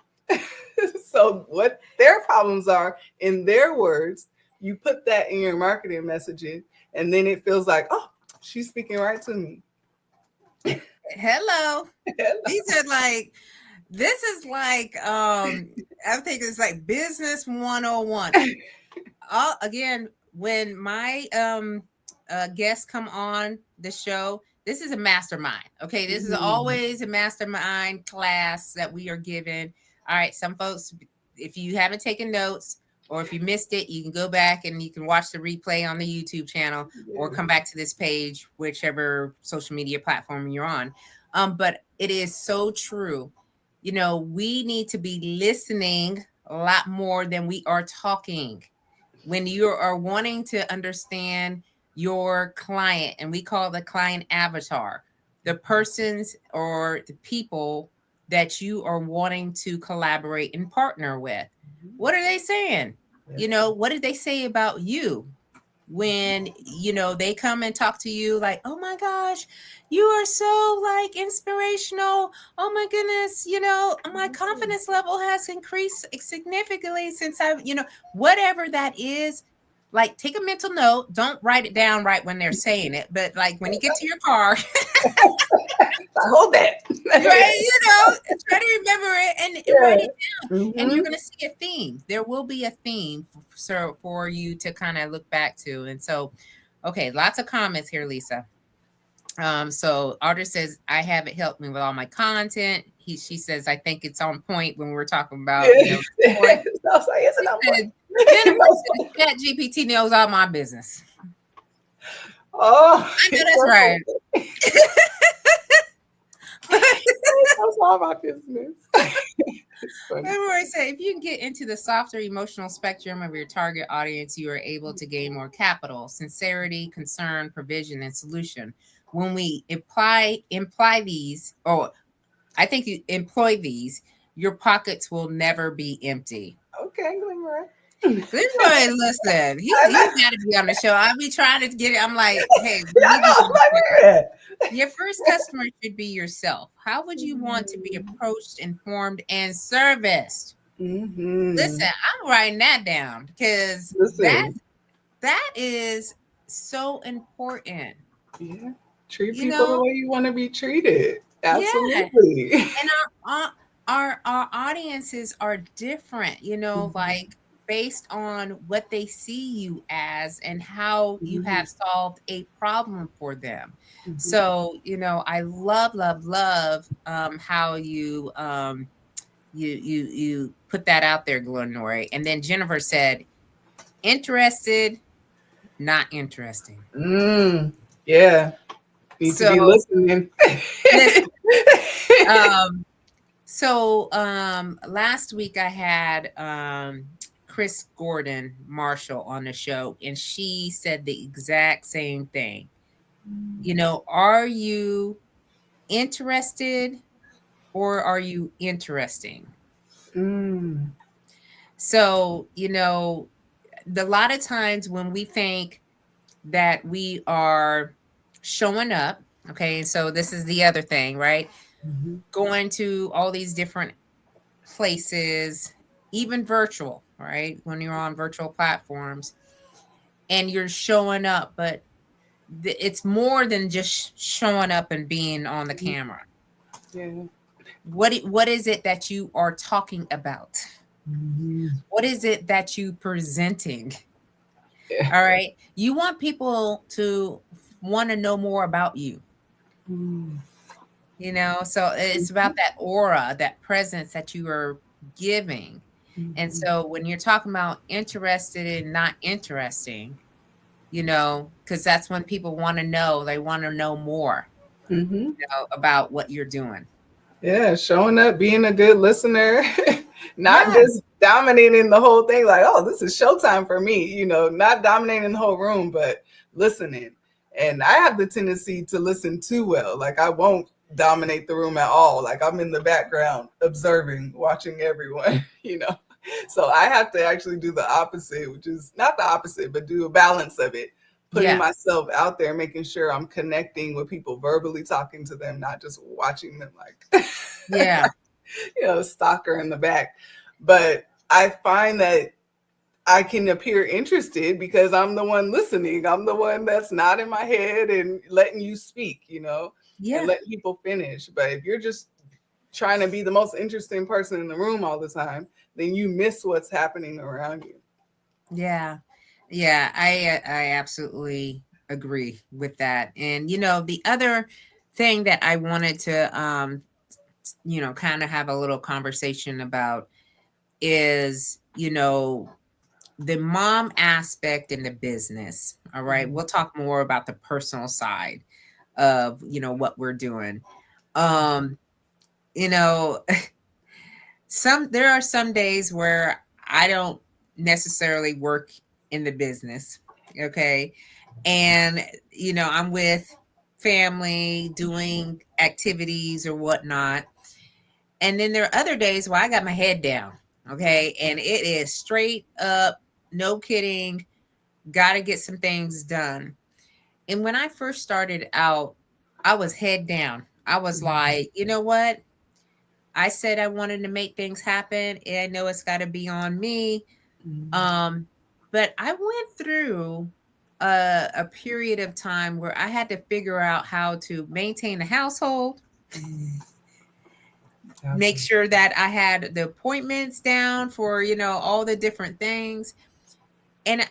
So what their problems are in their words, you put that in your marketing messaging, and then it feels like, oh, she's speaking right to me. Hello. These are like, this is like, I think it's like business 101. Again, when my guests come on the show, this is a mastermind. Okay, this is always a mastermind class that we are given. All right, some folks, if you haven't taken notes or if you missed it, you can go back and you can watch the replay on the YouTube channel or come back to this page, whichever social media platform you're on. But it is so true. You know, we need to be listening a lot more than we are talking when you are wanting to understand your client, and we call the client avatar, the persons or the people that you are wanting to collaborate and partner with. What are they saying? You know, what did they say about you? When they come and talk to you like, oh my gosh, you are so like inspirational, oh my goodness, my confidence level has increased significantly since whatever that is. Like, take a mental note, don't write it down right when they're saying it, but like when you get to your car, Hold that. right, try to remember it and write it down. And you're going to see a theme. There will be a theme for you to kind of look back to. And so, okay, lots of comments here, Lisa. So Audra says, I have it helped me with all my content. She says, I think it's on point when we're talking about, I was like, is it on point? Jennifer says, Chat GPT knows all my business. Oh, I know that's right. That's all my business. I say, if you can get into the softer emotional spectrum of your target audience, you are able to gain more capital, sincerity, concern, provision, and solution. When we imply these, or I think you employ these, your pockets will never be empty. Okay, Glenroy. Glenroy, listen, he's got to be on the show. I'll be trying to get it. I'm like, hey, your first customer should be yourself. How would you want to be approached, informed, and serviced? Listen, I'm writing that down because that is so important. Yeah. Treat people the way you want to be treated. Absolutely. Yeah. And our audiences are different, like based on what they see you as and how you have solved a problem for them. So, I love how you you put that out there, Glenroy. And then Jennifer said, interested, not interesting. Yeah. Need to be listening. Listen. So last week I had Chris Gordon Marshall on the show, and she said the exact same thing. Are you interested or are you interesting? Mm. So, a lot of times when we think that we are showing up, okay, so this is the other thing, right? Mhm. Going to all these different places, even virtual, right? When you're on virtual platforms and you're showing up, but it's more than just showing up and being on the camera. Yeah. What is it that you are talking about? Mhm. What is it that you presenting? Yeah. All right. You want people to want to know more about you, Mm. so it's about Mhm. that aura, that presence that you are giving. And Mhm. so when you're talking about interested and not interesting, because that's when people want to know, they want to know more, Mhm. about what you're doing. Yeah, showing up, being a good listener, not Yeah. just dominating the whole thing like, oh, this is showtime for me, not dominating the whole room, but listening. And I have the tendency to listen too well. Like I won't dominate the room at all. Like I'm in the background observing, watching everyone, So I have to actually do the opposite, which is not the opposite, but do a balance of it, putting Yeah. myself out there, making sure I'm connecting with people, verbally talking to them, not just watching them like, Yeah. stalker in the back. But I find that I can appear interested because I'm the one listening. I'm the one that's nodding my head and letting you speak, and Yeah. letting people finish. But if you're just trying to be the most interesting person in the room all the time, then you miss what's happening around you. Yeah. Yeah. I absolutely agree with that. And the other thing that I wanted to kind of have a little conversation about is, the mom aspect in the business. All right. Mhm. We'll talk more about the personal side of, what we're doing. Um, you know, there are some days where I don't necessarily work in the business. Okay. And, I'm with family doing activities or whatnot. And then there are other days where I got my head down. Okay. And it is straight up, no kidding, got to get some things done. And when I first started out, I was head down. I was Mhm. like, you know what? I said I wanted to make things happen. And I know it's got to be on me. Mhm. Um, but I went through a period of time where I had to figure out how to maintain the household, Mhm. make Awesome. sure that I had the appointments down for, all the different things. And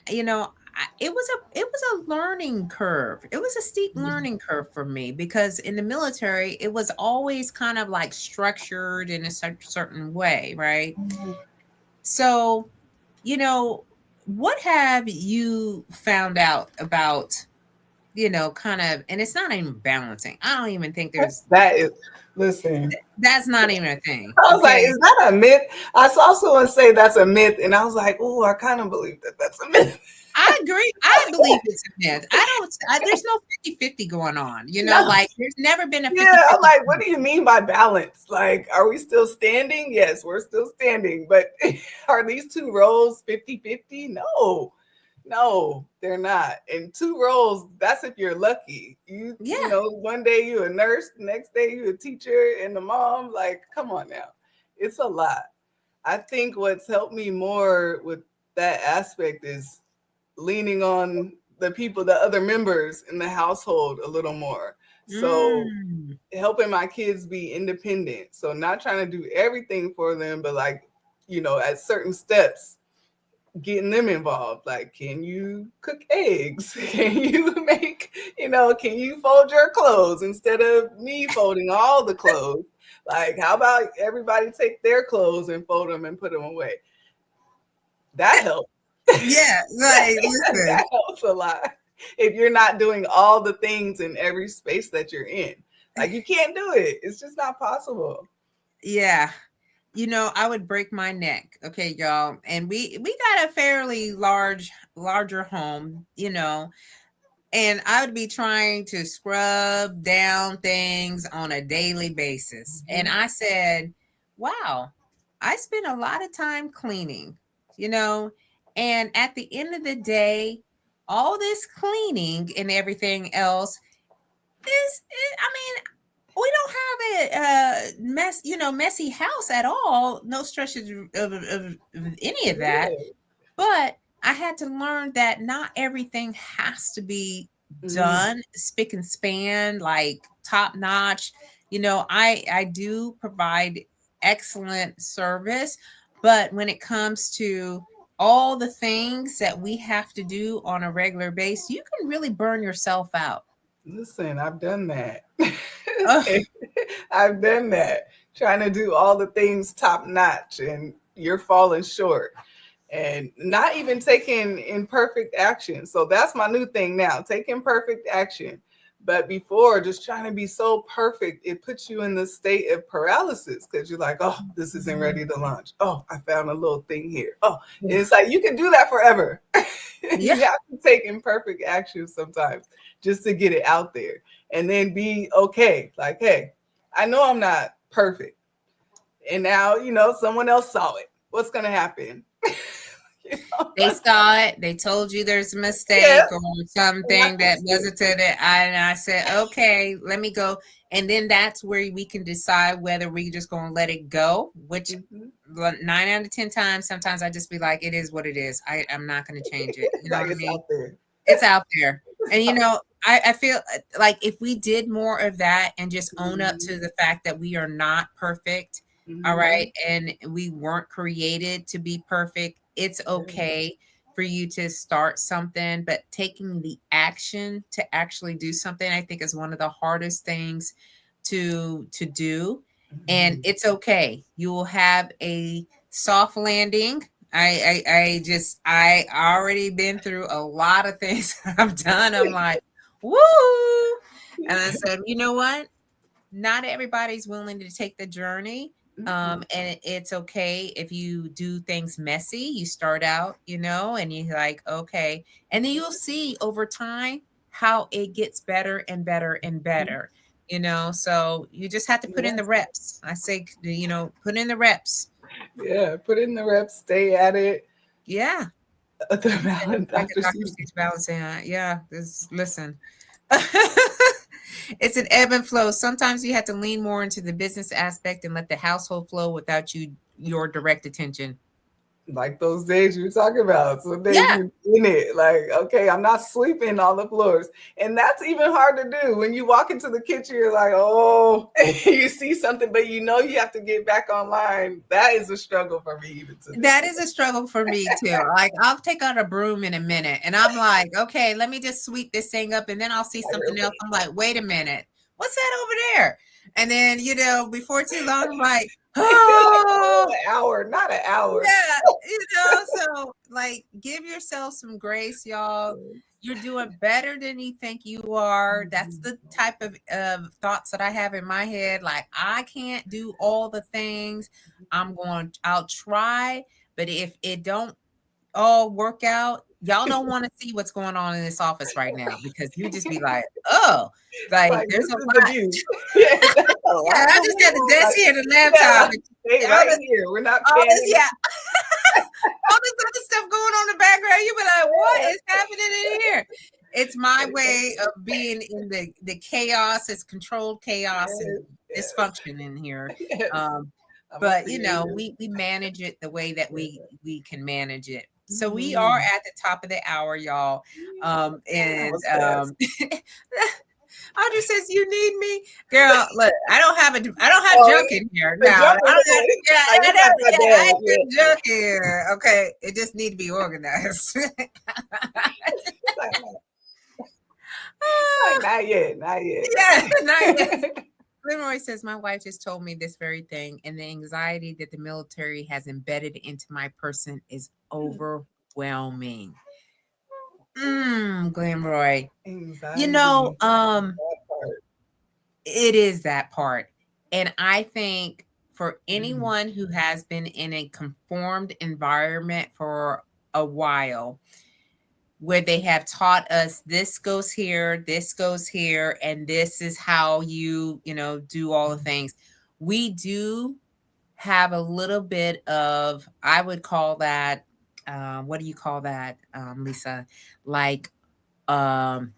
it was a learning curve. It was a steep Mhm. learning curve for me because in the military it was always kind of like structured in a certain way, right? Mhm. So, you know, what have you found out about, kind of, and it's not even balancing. I don't even think there's That is, listen. that's not even a thing. I was like, Okay. is that a myth? I saw someone say that's a myth, and I was like, oh, I kind of believe that that's a myth. I agree. I believe it's a myth. There's no 50-50 going on, No. like there's never been a Yeah, I'm 50-50. like, what do you mean by balance? Like, are we still standing? Yes, we're still standing. But are these two roles 50-50? No, no, they're not. And two roles, that's if you're lucky. Yeah. One day you a nurse, the next day you a teacher and a mom. Like, come on now. It's a lot. I think what's helped me more with that aspect is leaning on the other members in the household a little more. So Mm. helping my kids be independent. So not trying to do everything for them, but like, at certain steps, getting them involved. Like, can you cook eggs? Can you can you fold your clothes instead of me folding all the clothes? Like, how about everybody take their clothes and fold them and put them away? That helps. Yeah, like listen. That helps a lot. If you're not doing all the things in every space that you're in, like you can't do it. It's just not possible. Yeah. I would break my neck. Okay, y'all. And we got a fairly larger home, and I would be trying to scrub down things on a daily basis. And Mhm. I said, wow, I spend a lot of time cleaning, you know, and at the end of the day, all this cleaning and everything else I mean, we don't have messy house at all. No stretches of any of that. Yeah. But I had to learn that not everything has to be Mm. done spick and span, like top notch. I do provide excellent service, but when it comes to all the things that we have to do on a regular basis, you can really burn yourself out. Listen, I've done that. Ugh, I've done that. Trying to do all the things top notch and you're falling short. And not even taking imperfect action. So that's my new thing now, take imperfect action. But before, just trying to be so perfect, it puts you in the state of paralysis because you're like, oh, this isn't ready to launch. Oh, I found a little thing here. Oh, and it's like you can do that forever. yeah. You have to take imperfect action sometimes just to get it out there and then be okay. Like, hey, I know I'm not perfect. And now, someone else saw it. What's going to happen? They saw it. They told you there's a Yeah, mistake or and I something that fixed it. wasn't to the. And I said, okay, let me go. And then that's where we can decide whether we just going to let it go, which Mhm. 9 out of 10 times, sometimes I just be like, it is what it is. I'm not going to change it. You know Like what I it's mean? out there. It's out there. It's And out I feel like if we did more of that and just own up there. to the fact that we are not perfect, all right, Mhm. and we weren't created to be perfect, it's Yeah. okay for you to start something, but taking the action to actually do something, I think is one of the hardest things to do. And Mhm. it's okay. You will have a soft landing. I already been through a lot of things I've done. I'm like, woo. And I said, you know what? Not everybody's willing to take the journey. Mhm. And it's okay if you do things messy. You start out, and you're like, okay. And then you'll see over time how it gets better and better and Mhm. better. So you just have to put in the Yes. reps. I say, put in the reps. Yeah. Put in the reps. Stay at it. Yeah. The You said it's balance, like a Dr. Dr. C. Seuss balancing act. Yeah, listen. It's an ebb and flow. Sometimes you have to lean more into the business aspect and let the household flow without your direct attention. Like those days you were talking about. Some days Yeah, you're in it. Like, okay, I'm not sleeping on the floors. And that's even hard to do. When you walk into the kitchen, you're like, oh, you see something, but you have to get back online. That is a struggle for me even to this that day. is a struggle for me too. Like I'll take out a broom in a minute and I'm like, okay, let me just sweep this thing up and then I'll see Like, real something else. quick. I'm like, wait a minute, what's that over there? And then, before too long, I'm like, Like, oh, oh, an hour, not an hour. yeah, so like give yourself some grace, y'all. You're doing better than you think you are. That's Mhm. the type of thoughts that I have in my head. Like I can't do all the things. I'll try, but if it don't all work out, y'all don't want to see what's going on in this office right now because you just be like, oh, like Like, there's this a is the lot. view. Yeah, that's a Yeah, lot I going just got the on. desk Like, here, the yeah, laptop, like, and stay all right this, here. We're not all this, panning. yeah, all this other stuff going on in the background. You be like, what is happening in here? It's my way of being in the chaos. It's controlled chaos and Yes, yes, dysfunction in here. yes. Um, I'm a but creative. we manage it the way that we can manage it. So we are Mhm. at the top of the hour, y'all. That And was fast. Audrey says, "You need me, girl. Look, I don't have Oh, junk in here. No, the I jumping don't have. point. Yeah, Like, I it's not don't, that yeah, I bad. ain't Yeah. putting junk here. Okay, it just need to be organized." Like, not yet. Not Yeah, not yet. yet. Leroy says, "My wife just told me this very thing, and the anxiety that the military has embedded into my person is overwhelming." Glenroy. You Anxiety. know, um, That part. It is that part. And I think for Mm. anyone who has been in a conformed environment for a while, where they have taught us this goes here, this goes here, and this is how you do all the things. We do have a little bit of, I would call that, what do you call that, Lisa? Like, um,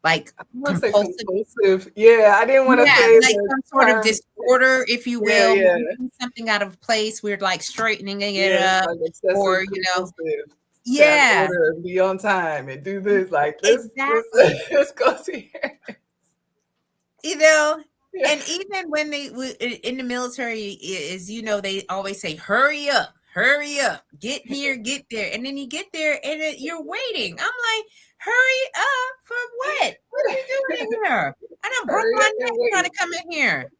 like I want to say compulsive. compulsive. Yeah, I didn't want to Yeah, say like the some sort of term. disorder, if you Yeah, will. When yeah, we see something out of place, we're like straightening it yeah. It's up, like or obsessive compulsive. Set yeah, order, be on time, and do this. Like this, exactly. this goes here. You know, Yeah. and even when in the military, is they always say, hurry up, get here, get there, and then you get there and you're waiting. I'm like, hurry up for what are you doing in here? I done broke Hurry my up and neck trying to wait. come in here.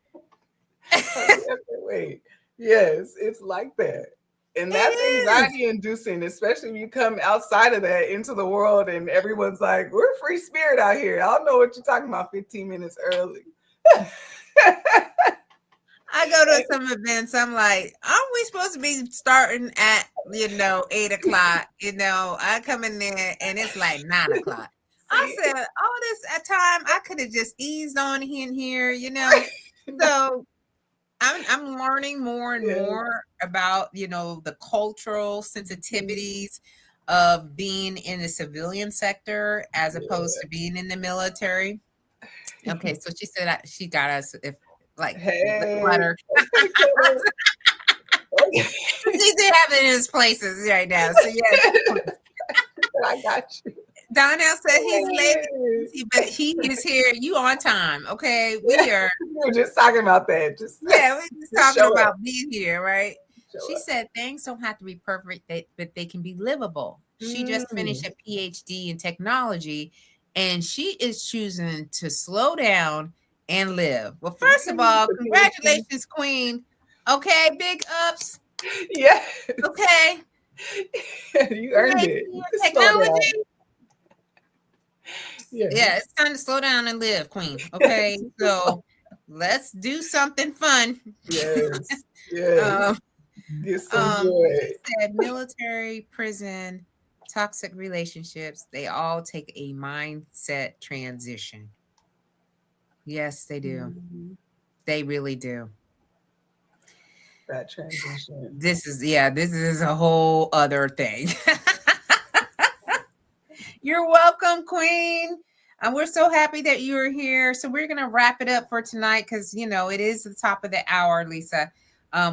Hurry up and wait. Yes, it's like that. And It that's is. anxiety inducing, especially when you come outside of that into the world and everyone's like, we're free spirit out here. I don't know what you're talking about 15 minutes early. I go to some events. I'm like, aren't we supposed to be starting at 8 o'clock? I come in there and it's like 9 o'clock. I See? said, all this time I could have just eased on in here. So I'm learning more and Yes, more about the cultural sensitivities of being in the civilian sector as opposed to being in the military. Okay, yeah. so she said that she got us, if like, let's let Hey, her. okay, Taylor. Okay. He's having his places right now. So yes, I got you. Donnell said he's late, Hey. but he is here. You on time? Okay, Yeah, we are. we were just talking about that. Just, Yeah, we're just just talking show up. about being here, right? Show She up. said things don't have to be perfect, but they can be livable. She just finished Mm. a PhD in technology, and she is choosing to slow down and live. Well, first of Okay, all, the PhD. congratulations, Queen. Okay, big ups. Yes. Okay, You earned PhD it. You in can slow down. technology. Yeah, Yes. it's time to slow down and live, Queen. Okay, so let's do something fun. Yes. Yes. um, Get some joy. she said military, prison, toxic relationships, they all take a mindset transition. Yes, they do. Mhm. They really do. That transition. This is a whole other thing. You're welcome, Queen. We're so happy that you're here. So we're gonna wrap it up for tonight because it is the top of the hour, Lisa.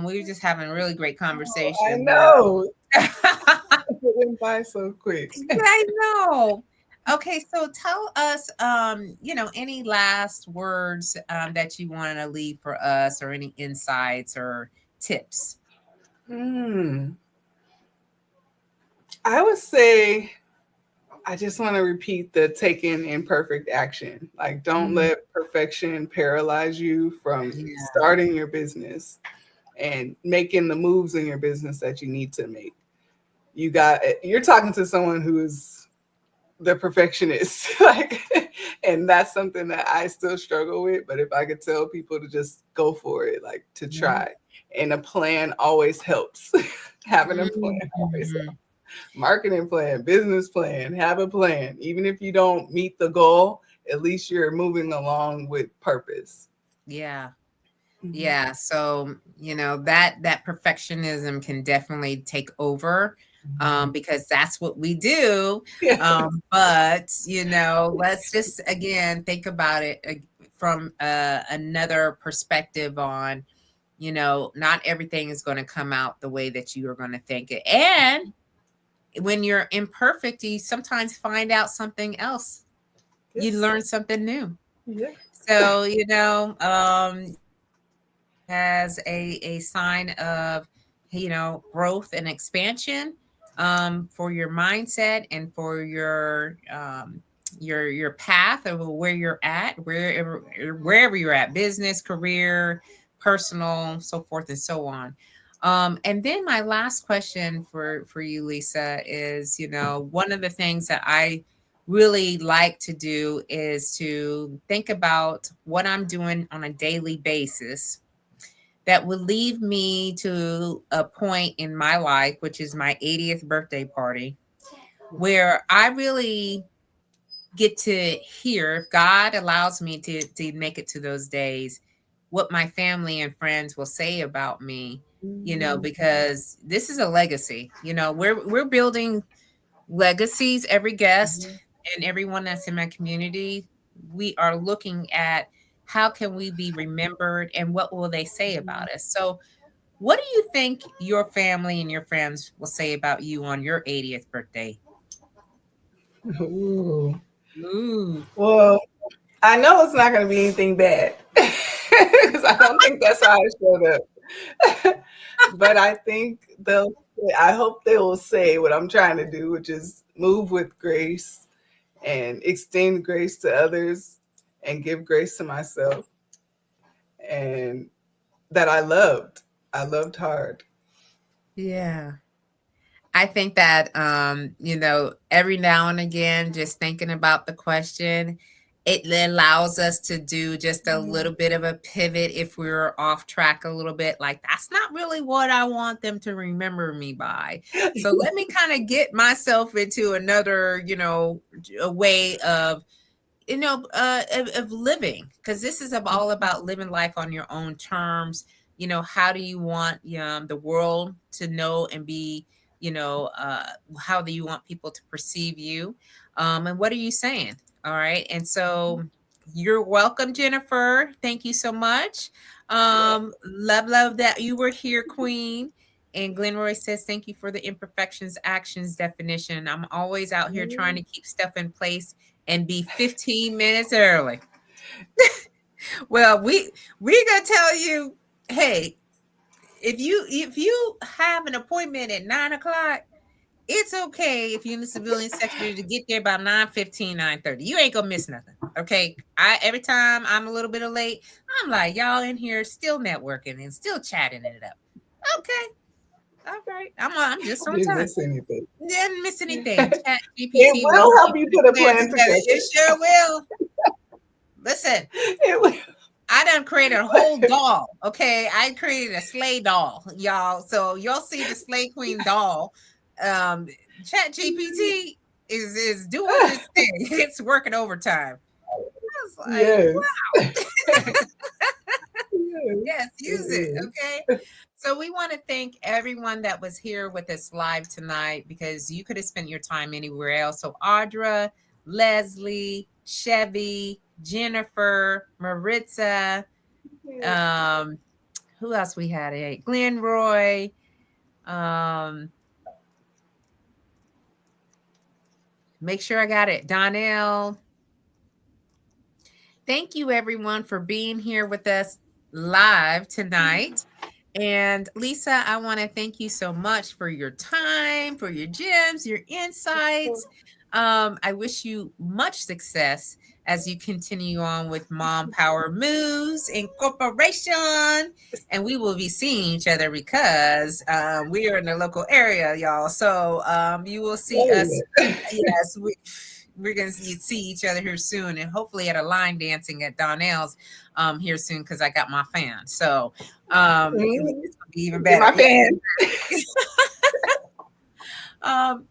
We were just having a really great Oh, I conversation, know. It went by so quick. I know. Okay, so tell us, any last words that you want to leave for us, or any insights or tips. Hmm. I would say I just want to repeat the taking imperfect action. Like, don't Mm, let perfection paralyze you from yeah. starting your business and making the moves in your business that you need to make. You're talking to someone who is the perfectionist, like, and that's something that I still struggle with. But if I could tell people to just go for it, like to Mhm. try, and a plan always helps. Having a plan always helps. Mhm. Marketing plan, business plan, have a plan. Even if you don't meet the goal, at least you're moving along with purpose. Yeah. Mhm. Yeah, so that perfectionism can definitely take over, because that's what we do. Yeah. But let's just again think about it from another perspective on, not everything is going to come out the way that you are going to think it. And when you're imperfect, you sometimes find out something else. You Yes. learn something new. Yeah. So, as a sign of growth and expansion, for your mindset and for your path of where you're at, wherever you're at, business, career, personal, so forth and so on. And then my last question for you, Lisa, is one of the things that I really like to do is to think about what I'm doing on a daily basis, that would leave me to a point in my life, which is my 80th birthday party, where I really get to hear, if God allows me to make it to those days, what my family and friends will say about me, because this is a legacy. We're building legacies. Every guest and everyone that's in my community, we are looking at how can we be remembered and what will they say about us. So what do you think your family and your friends will say about you on your 80th birthday? Ooh. Ooh. Well, I know it's not going to be anything bad because I don't think that's how I showed up. But I think I hope they will say what I'm trying to do, which is move with grace and extend grace to others and give grace to myself, and that I loved. I loved hard. Yeah. I think that every now and again, just thinking about the question, it allows us to do just a little bit of a pivot if we're off track a little bit. Like, that's not really what I want them to remember me by. So let me kind of get myself into another, a way of of living, because this is all about living life on your own terms. How do you want the world to know and be, how do you want people to perceive you, and what are you saying? All right, and so you're welcome, Jennifer. Thank you so much. Love that you were here, Queen. And Glenroy says, thank you for the imperfections actions definition. I'm always out here trying to keep stuff in place and be 15 minutes early. Well, we're gonna tell you, hey, if you have an appointment at 9 o'clock, it's okay if you're in the civilian sector to get there by 9:15, 9:30. You ain't gonna miss nothing. Okay. Every time I'm a little bit late, I'm like, y'all in here still networking and still chatting it up. Okay. All right. I'm just on Didn't time. miss anything. Didn't miss anything. Chat It GPT will will help keep you your put a plan plan together. together. It sure will. Listen, It will. I done created a whole doll. Okay. I created a sleigh doll, y'all. So you'll see the Slay Queen doll. Um, Chat GPT is doing this thing. It's working overtime. I was like, Yes. wow. Yes, Yes, it use it. is. Okay. So we want to thank everyone that was here with us live tonight, because you could have spent your time anywhere else. So Audra, Leslie, Chevy, Jennifer, Maritza, um, who else we had? Glenroy, um, make sure I got it. Donnell. Thank you, everyone, for being here with us live tonight. And Lisa, I want to thank you so much for your time, for your gems, your insights. I wish you much success as you continue on with Mom Power Moves Incorporation. And we will be seeing each other because we are in the local area, y'all. So you will see us. Yes, we're gonna see each other here soon, and hopefully at a line dancing at Donnell's here soon, because I got my fan. So it's gonna be even Get better. my Yeah. fan. Um,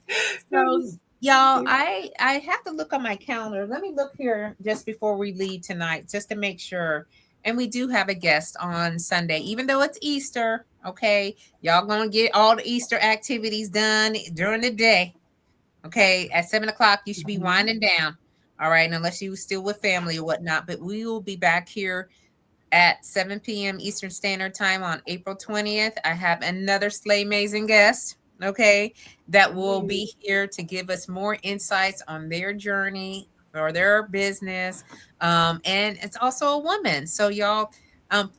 so y'all, I have to look on my calendar. Let me look here just before we leave tonight, just to make sure. And we do have a guest on Sunday, even though it's Easter. Okay, y'all gonna get all the Easter activities done during the day. Okay, at 7 o'clock, you should be winding down. All right, unless you still with family or whatnot. But we will be back here at 7 p.m. Eastern Standard Time on April 20th. I have another Slay Amazing guest, okay, that will be here to give us more insights on their journey or their business. And it's also a woman. So, y'all,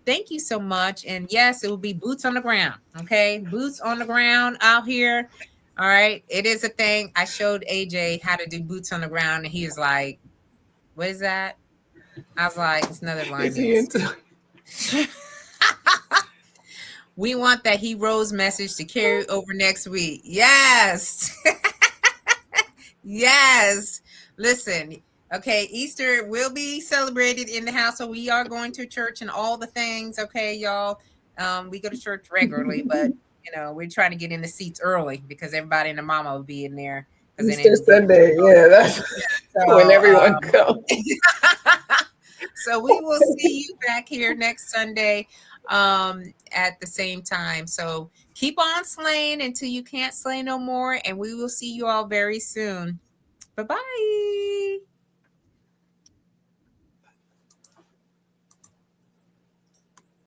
thank you so much. And yes, it will be boots on the ground, okay? Boots on the ground out here. All right. It is a thing. I showed AJ how to do boots on the ground, and he was like, what is that? I was like, it's another line Is he dance. into? We want that hero's message to carry over next week. Yes. Yes. Listen, okay, Easter will be celebrated in the house. So we are going to church and all the things. Okay, y'all. We go to church regularly, but we're trying to get in the seats early because everybody and the mama will be in there because then Easter it'll get Sunday, yeah, that's when so. everyone comes. So we will see you back here next Sunday at the same time. So keep on slaying until you can't slay no more, and we will see you all very soon. Bye bye.